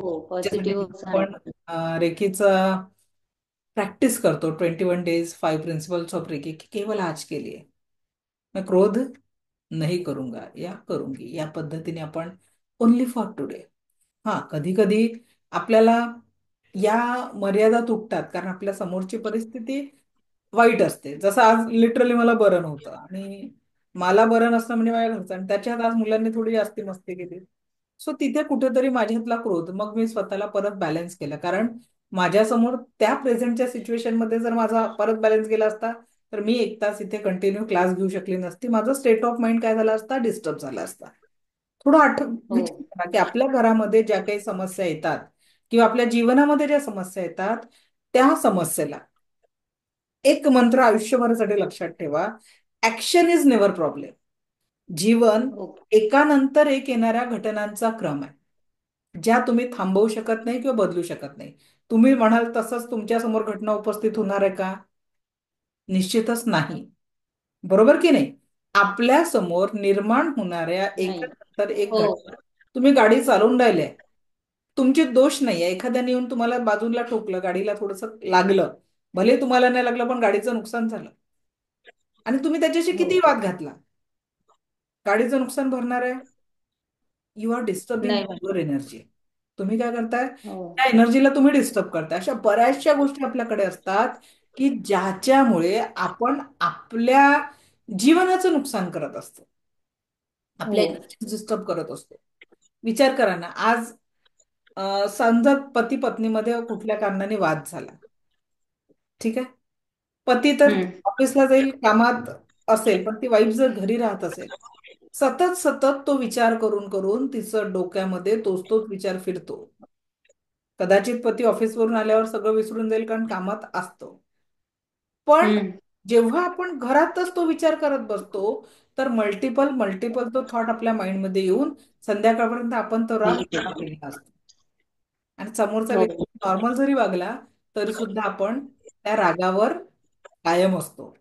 हो, त्याच्यासाठी पॉझिटिव्ह आपण रेकीचं प्रॅक्टिस करतो 21 डेज 5 प्रिन्सिपल्स ऑफ रेकी, केवळ आज केली आहे. मैं क्रोध नहीं करूंगा या करूंगी, या पद्धतीने आपण ओनली फॉर टुडे. हा, कधी कधी आपल्याला या मर्यादा तुटतात, कारण आपल्या समोरची परिस्थिती वाईट असते. जसं आज लिटरली मला बरं नव्हतं आणि मला बरं नसतं म्हणजे माझ्या घरचं, आणि त्याच्यात आज मुलांनी थोडी जास्ती मस्ती केली. सो तिथे कुठेतरी माझ्यातला क्रोध, मग मी स्वतःला परत बॅलन्स केलं, कारण माझ्यासमोर त्या प्रेझेंटच्या सिच्युएशन मध्ये जर माझा परत बॅलन्स गेला असता तर मी 1 तास इथे कंटिन्यू क्लास घेऊ शकली नसती. माझं स्टेट ऑफ माइंड काय झाला असता, डिस्टर्ब झाला असता. थोडं विचार करा की आपल्या घरामध्ये ज्या काही समस्या येतात किंवा आपल्या जीवनामध्ये ज्या समस्या येतात, त्या समस्येला एक मंत्र आयुष्यभरासाठी लक्षात ठेवा, ऍक्शन इज नेव्हर प्रॉब्लेम. जीवन एकानंतर एक येणाऱ्या घटनांचा क्रम आहे, ज्या तुम्ही थांबवू शकत नाही किंवा बदलू शकत नाही. तुम्ही म्हणाल तसंच तुमच्या समोर घटना उपस्थित होणार आहे का? निश्चितच नाही, बरोबर की नाही? आपल्या समोर निर्माण होणाऱ्या एकानंतर एक घटना, तुम्ही गाडी चालवून राहिले, तुमचे दोष नाही आहे. एखाद्याने येऊन तुम्हाला बाजूला ठोकलं, गाडीला थोडस लागलं, भले तुम्हाला नाही लागलं पण गाडीचं नुकसान झालं, आणि तुम्ही त्याच्याशी किती वाद घातला, गाडीचं नुकसान भरणार आहे? You are disturbing your energy. तुम्ही काय करताय, त्या एनर्जीला तुम्ही डिस्टर्ब करताय. अशा बऱ्याचशा गोष्टी आपल्याकडे असतात की ज्याच्यामुळे आपण आपल्या जीवनाचं नुकसान करत असतो, आपल्या एनर्जी डिस्टर्ब करत असतो. विचार करा ना, आज समजा पती पत्नीमध्ये कुठल्या कारणाने वाद झाला, ठीक आहे? पती तर ऑफिसला जाईल, कामात असेल, पण ती वाईफ जर घरी राहत असेल, सतत सतत तो विचार करून करून तिचं डोक्यामध्ये तोच तोच विचार फिरतो. कदाचित पती ऑफिसवरून आल्यावर सगळं विसरून जाईल कारण कामात असतो, पण जेव्हा आपण घरातच तो विचार करत बसतो तर मल्टिपल मल्टिपल तो थॉट आपल्या माइंडमध्ये येऊन संध्याकाळपर्यंत आपण तो राग केलेला असतो. आणि समोरचा व्यक्ती नॉर्मल जरी वागला तरी सुद्धा आपण त्या रागावर कायम असतो.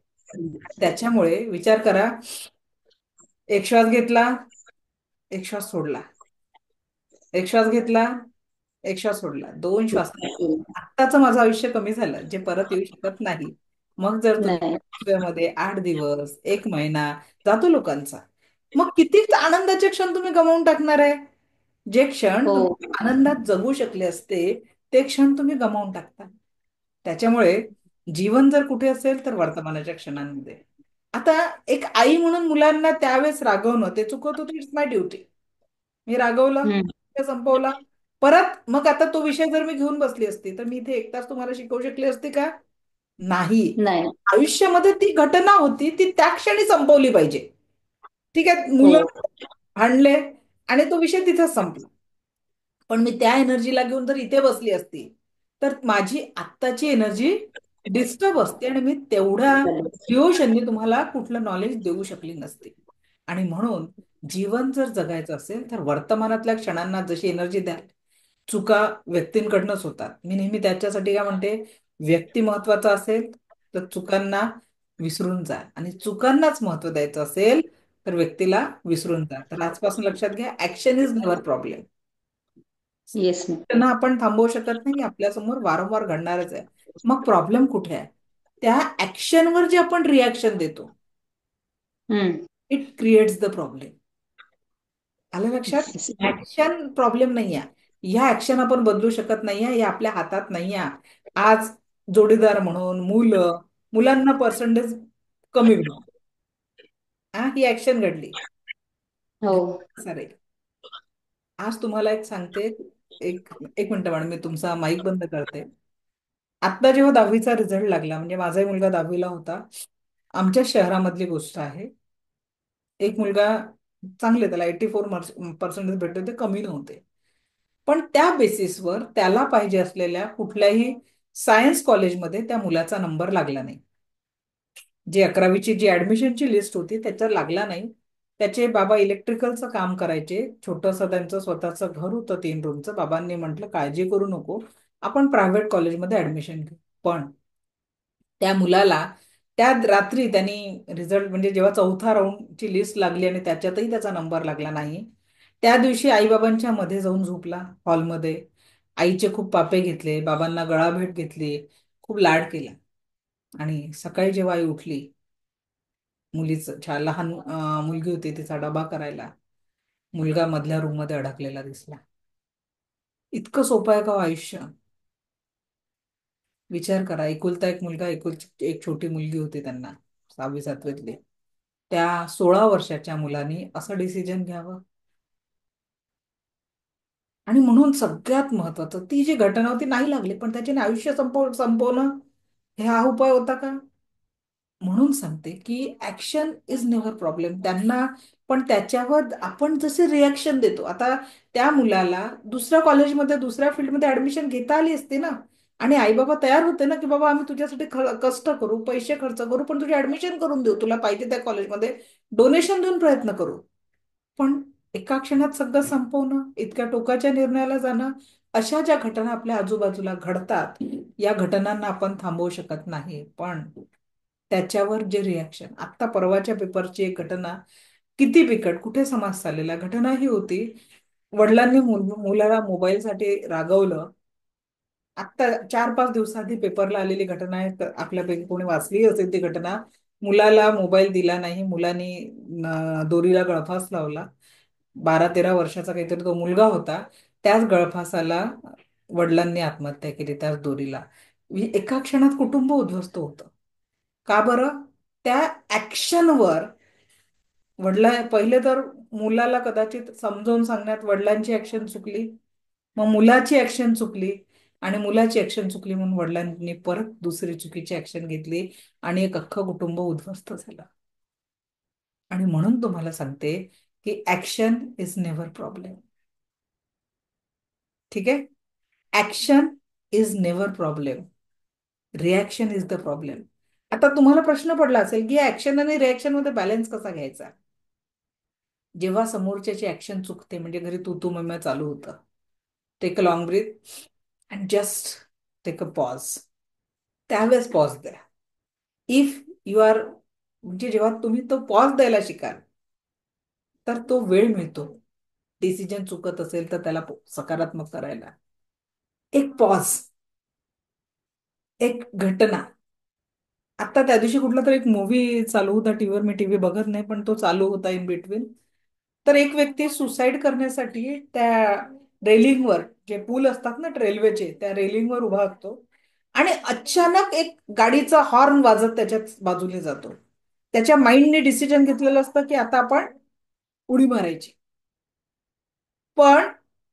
त्याच्यामुळे विचार करा, एक श्वास घेतला, एक श्वास सोडला, एक श्वास घेतला, एक श्वास सोडला, दोन श्वास. आत्ताचं माझं आयुष्य कमी झालं जे परत येऊ शकत नाही. मग जर तुम्ही नाही. आयुष्यामध्ये 8 दिवस, 1 महिना जातो लोकांचा, मग किती आनंदाचे क्षण तुम्ही गमावून टाकणार आहे. जे क्षण हो. तुम्ही आनंदात जगू शकले असते ते क्षण तुम्ही गमावून टाकता. त्याच्यामुळे जीवन जर कुठे असेल तर वर्तमानाच्या क्षणांमध्ये. आता एक आई म्हणून मुलांना त्यावेळेस रागवणं ते चुकत होतं, इट्स माय ड्युटी. मी रागवलं, हम्म. विषय संपवला. परत मग आता तो विषय जर मी घेऊन बसली असती तर मी इथे 1 तास तुम्हाला शिकवू शकली असती का? नाही. नाही. आयुष्यामध्ये ती घटना होती, ती त्या क्षणी संपवली पाहिजे. ठीक आहे, हो. मुलं भांडले आणि तो विषय तिथेच संपला. पण मी त्या एनर्जीला घेऊन जर इथे बसली असती तर माझी आत्ताची एनर्जी डिस्टर्ब असते आणि मी तेवढ्या डिवोशननी तुम्हाला कुठलं नॉलेज देऊ शकली नसते. आणि म्हणून जीवन जर जगायचं असेल तर वर्तमानातल्या क्षणांना जशी एनर्जी द्याल. चुका व्यक्तींकडनंच होतात. मी नेहमी त्याच्यासाठी काय म्हणते, व्यक्ती महत्वाचा असेल तर चुकांना विसरून जा, आणि चुकांनाच महत्व द्यायचं असेल तर व्यक्तीला विसरून जा. तर आजपासून लक्षात घ्या, action is never problem. Yes ma'am. त्यांना आपण थांबवू शकत नाही, आपल्यासमोर वारंवार घडणारच आहे. मग प्रॉब्लेम कुठे आहे? त्या ऍक्शनवर जे आपण रिॲक्शन देतो, हम्म. It creates the problem. आलं लक्षात? Yes. ऍक्शन प्रॉब्लेम नाही आहे. ह्या ऍक्शन आपण बदलू शकत नाही आहे, हे आपल्या हातात नाही आहे. आज जोडीदार म्हणून मुलांना पर्सेंटेज कमी भेटतो, ही ऍक्शन घडली. हो. सरे, आज तुम्हाला एक सांगते. एक एक मिनिट मॅडम, मी तुमचा माईक बंद करते. आत्ता जेव्हा 10वीचा रिझल्ट लागला, म्हणजे माझाही मुलगा 10वीला होता, आमच्या शहरामधली गोष्ट आहे. एक मुलगा चांगले, त्याला 84% भेटले होते, कमी नव्हते. पण त्या बेसिसवर त्याला पाहिजे असलेल्या कुठल्याही सायन्स कॉलेजमध्ये त्या मुलाचा नंबर लागला नाही. जी 11वीची जी ऍडमिशनची लिस्ट होती त्याच्यात लागला नाही. त्याचे बाबा इलेक्ट्रिकलचं काम करायचे, छोटंसं त्यांचं स्वतःचं घर होतं 3 रूमचं. बाबांनी म्हटलं काळजी करू नको, आपण प्रायव्हेट कॉलेजमध्ये ऍडमिशन घेऊ. पण त्या मुलाला त्या रात्री त्यांनी रिझल्ट, म्हणजे जेव्हा चौथा राऊंडची लिस्ट लागली आणि त्याच्यातही त्याचा नंबर लागला नाही, त्या दिवशी आईबाबांच्या मध्ये जाऊन झोपला हॉलमध्ये. आईचे खूप पापे घेतले, बाबांना गळाभेट घेतली, खूप लाड केला. आणि सकाळी जेव्हा आई उठली, मुलीचं लहान मुलगी होती, तिचा डबा करायला, मुलगा मधल्या रूम मध्ये अडकलेला दिसला. इतकं सोपं आहे का हो आयुष्य? विचार करा, एकुलता एक मुलगा, एक छोटी मुलगी होती त्यांना, 6वी 7वीतली. त्या 16 वर्षाच्या मुलाने असं डिसिजन घ्यावं. आणि म्हणून सगळ्यात महत्वाचं, ती जी घटना होती नाही लागली, पण त्याच्याने आयुष्य संपवणं हे हा उपाय होता का? म्हणून सांगते की ऍक्शन इज नेव्हर प्रॉब्लेम. त्यांना पण त्याच्यावर आपण जसे रिॲक्शन देतो. आता त्या मुलाला दुसऱ्या कॉलेजमध्ये, दुसऱ्या फील्डमध्ये ऍडमिशन घेता आली असते ना, आणि आई बाबा तयार होते ना की बाबा आम्ही तुझ्यासाठी कष्ट करू, पैसे खर्च करू, पण तुझी ऍडमिशन करून देऊ, तुला पाहिजे त्या कॉलेजमध्ये डोनेशन देऊन प्रयत्न करू. पण एका क्षणात सगळं संपवणं, इतक्या टोकाच्या निर्णयाला जाणं, अशा ज्या घटना आपल्या आजूबाजूला घडतात, या घटनांना आपण थांबवू शकत नाही. पण त्याच्यावर जे रिॲक्शन, आत्ता परवाच्या पेपरची एक घटना, किती बिकट, कुठे समाज चाललेला घटना ही होती. वडिलांनी मुलाला मोबाईलसाठी रागवलं. आत्ता 4-5 दिवसाआधी पेपरला आलेली घटना आहे, तर आपल्यापैकी कोणी वाचली असेल ती घटना. मुलाला मोबाईल दिला नाही, मुलांनी दोरीला गळफास लावला. 12-13 वर्षाचा काहीतरी तो मुलगा होता. त्याच गळफासाला वडिलांनी आत्महत्या केली, त्याच दोरीला. एका क्षणात कुटुंब उद्ध्वस्त होतं. का बरं? त्या ऍक्शनवर पहिले तर मुलाला कदाचित समजावून सांगण्यात वडिलांची ऍक्शन चुकली, मग मुलाची ऍक्शन चुकली, आणि मुलाची ऍक्शन चुकली म्हणून वडिलांनी परत दुसरी चुकीची ऍक्शन घेतली, आणि एक अख्खं कुटुंब उद्ध्वस्त झालं. आणि म्हणून तुम्हाला सांगते की ऍक्शन इज नेव्हर प्रॉब्लेम. ठीक आहे? Action is never problem, reaction is the problem. आता तुम्हाला प्रश्न पडला असेल की ऍक्शन आणि रिॲक्शन मध्ये बॅलन्स कसा घ्यायचा? जेव्हा समोरच्याची ऍक्शन चुकते, म्हणजे घरी तू तू मम्मा चालू होतं, take a long breath and just take a pause. त्यावेळेस पॉज द्या. इफ यू आर, म्हणजे जेव्हा तुम्ही तो पॉज द्यायला शिकाल तर तो वेळ मिळतो. डिसिजन चुकत असेल तर त्याला सकारात्मक करायला. एक पॉज, एक घटना. आता त्या दिवशी कुठला तरी एक मूवी चालू होता टीव्हीवर, मी टीव्ही बघत नाही पण तो चालू होता इन बिटवीन. तर एक व्यक्ती सुसाईड करण्यासाठी त्या रेलिंगवर, जे पूल असतात ना रेल्वेचे, त्या रेलिंगवर उभा असतो आणि अचानक एक गाडीचा हॉर्न वाजत त्याच्या बाजूने जातो. त्याच्या माइंडने डिसिजन घेतलेलं असतं की आता आपण उडी मारायची. पण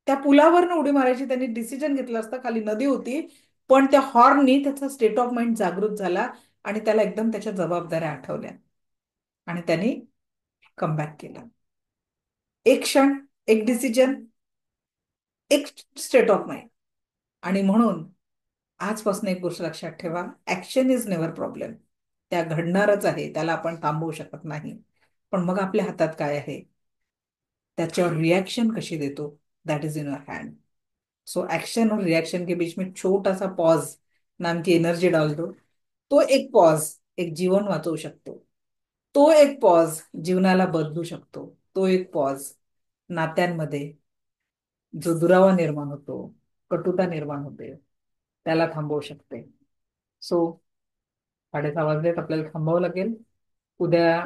त्या पुलावरनं उडी मारायची त्यांनी डिसिजन घेतलं असतं, खाली नदी होती, पण त्या हॉर्ननी त्याचा स्टेट ऑफ माइंड जागृत झाला आणि त्याला एकदम त्याच्या जबाबदाऱ्या आठवल्या आणि त्यांनी कमबॅक केलं. एक क्षण, एक डिसिजन, एक स्टेट ऑफ माइंड. आणि म्हणून आजपासून एक गोष्ट लक्षात ठेवा, ऍक्शन इज नेव्हर प्रॉब्लेम. त्या घडणारच आहे, त्याला आपण थांबवू शकत नाही. पण मग आपल्या हातात काय आहे, त्याच्यावर रिएक्शन कशी देतो, that is in your hand. So action और रिएक्शन के बीच में छोटा सा पॉज नाम की एनर्जी डाल दो. तो एक पॉज एक जीवन वाचवू शकतो. तो एक पॉज जीवनाला बदलू शकतो. तो एक पॉज नात्यांमध्ये जो दुरावा निर्माण होतो, कटुता निर्माण होते, त्याला थांबवू शकते. सो 6:30 वाजलेत, आपल्याला थांबावं लागेल. उद्या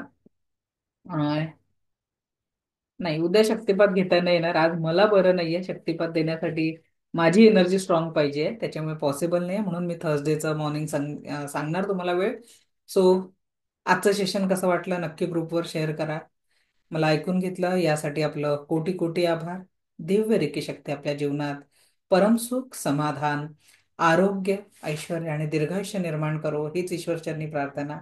नाही, उद्या शक्तिपात घेता नाही येणार. आज मला बरं नाहीये, शक्तिपात देण्यासाठी माझी एनर्जी स्ट्रॉंग पाहिजे, त्याच्यामुळे पॉसिबल नाही, म्हणून मी थर्सडेचं मॉर्निंग सांगणार तुम्हाला वेळ. सो आजचं सेशन कसं वाटलं नक्की ग्रुपवर शेअर करा. मला ऐकून घेतलं यासाठी आपलं कोटी कोटी आभार. दिव्य रेकी शक्ती आपल्या जीवनात परमसुख, समाधान, आरोग्य, ऐश्वर्य आणि दीर्घायुष्य निर्माण करो, हीच ईश्वरचरणी प्रार्थना.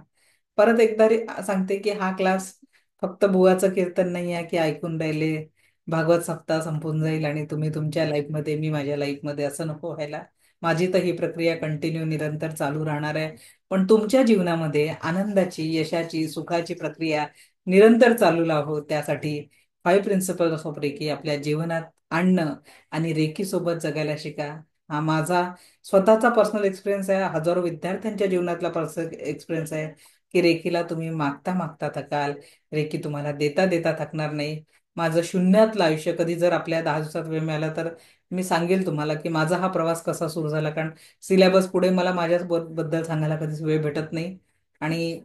परत एकदा सांगते की हा क्लास फक्त बुवाचं कीर्तन नाही आहे की ऐकून राहिले भागवत सप्ताह संपून जाईल आणि तुम्ही तुमच्या लाईफमध्ये, मी माझ्या लाईफमध्ये, असं नको व्हायला. माझी तर ही प्रक्रिया कंटिन्यू निरंतर चालू राहणार आहे. पण तुमच्या जीवनामध्ये आनंदाची, यशाची, सुखाची प्रक्रिया निरंतर चालू लावो, त्यासाठी 5 प्रिन्सिपल्स ऑफ रेकी आपल्या जीवनात आणणं आणि रेकी सोबत जगायला शिका. हा माझा स्वतःचा पर्सनल एक्सपिरियन्स आहे, हजारो विद्यार्थ्यांच्या जीवनातला पर्सनल एक्सपिरियन्स आहे की रेकीला तुम्ही मागता मागता थकाल, रेकी तुम्हाला देता देता थकणार नाही. माझं शून्यातलं आयुष्य, कधी जर आपल्या 10 दिवसात वेळ मिळाला तर मी सांगेल तुम्हाला की माझा हा प्रवास कसा सुरू झाला, कारण सिलेबस पुढे मला माझ्या बद्दल सांगायला कधीच वेळ भेटत नाही. आणि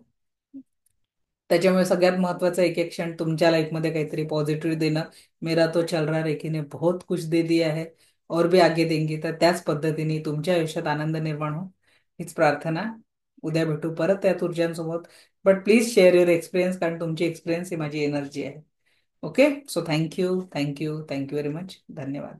त्याच्यामुळे सगळ्यात महत्वाचं एक एक क्षण तुमच्या लाईफमध्ये काहीतरी पॉझिटिव्ह देणं. मेरा तो चल रहा रेकी ने बहुत कुछ दे दिया है और भी आगे देंगे. तर त्याच पद्धतीने तुमच्या आयुष्यात आनंद निर्माण हो, हीच प्रार्थना. उद्या भेटू परत त्याच ऊर्जांसोबत. But please share your experience, कारण तुमची एक्सपिरियन्स ही माझी एनर्जी आहे. Okay, so thank you, thank you, thank you very much. धन्यवाद.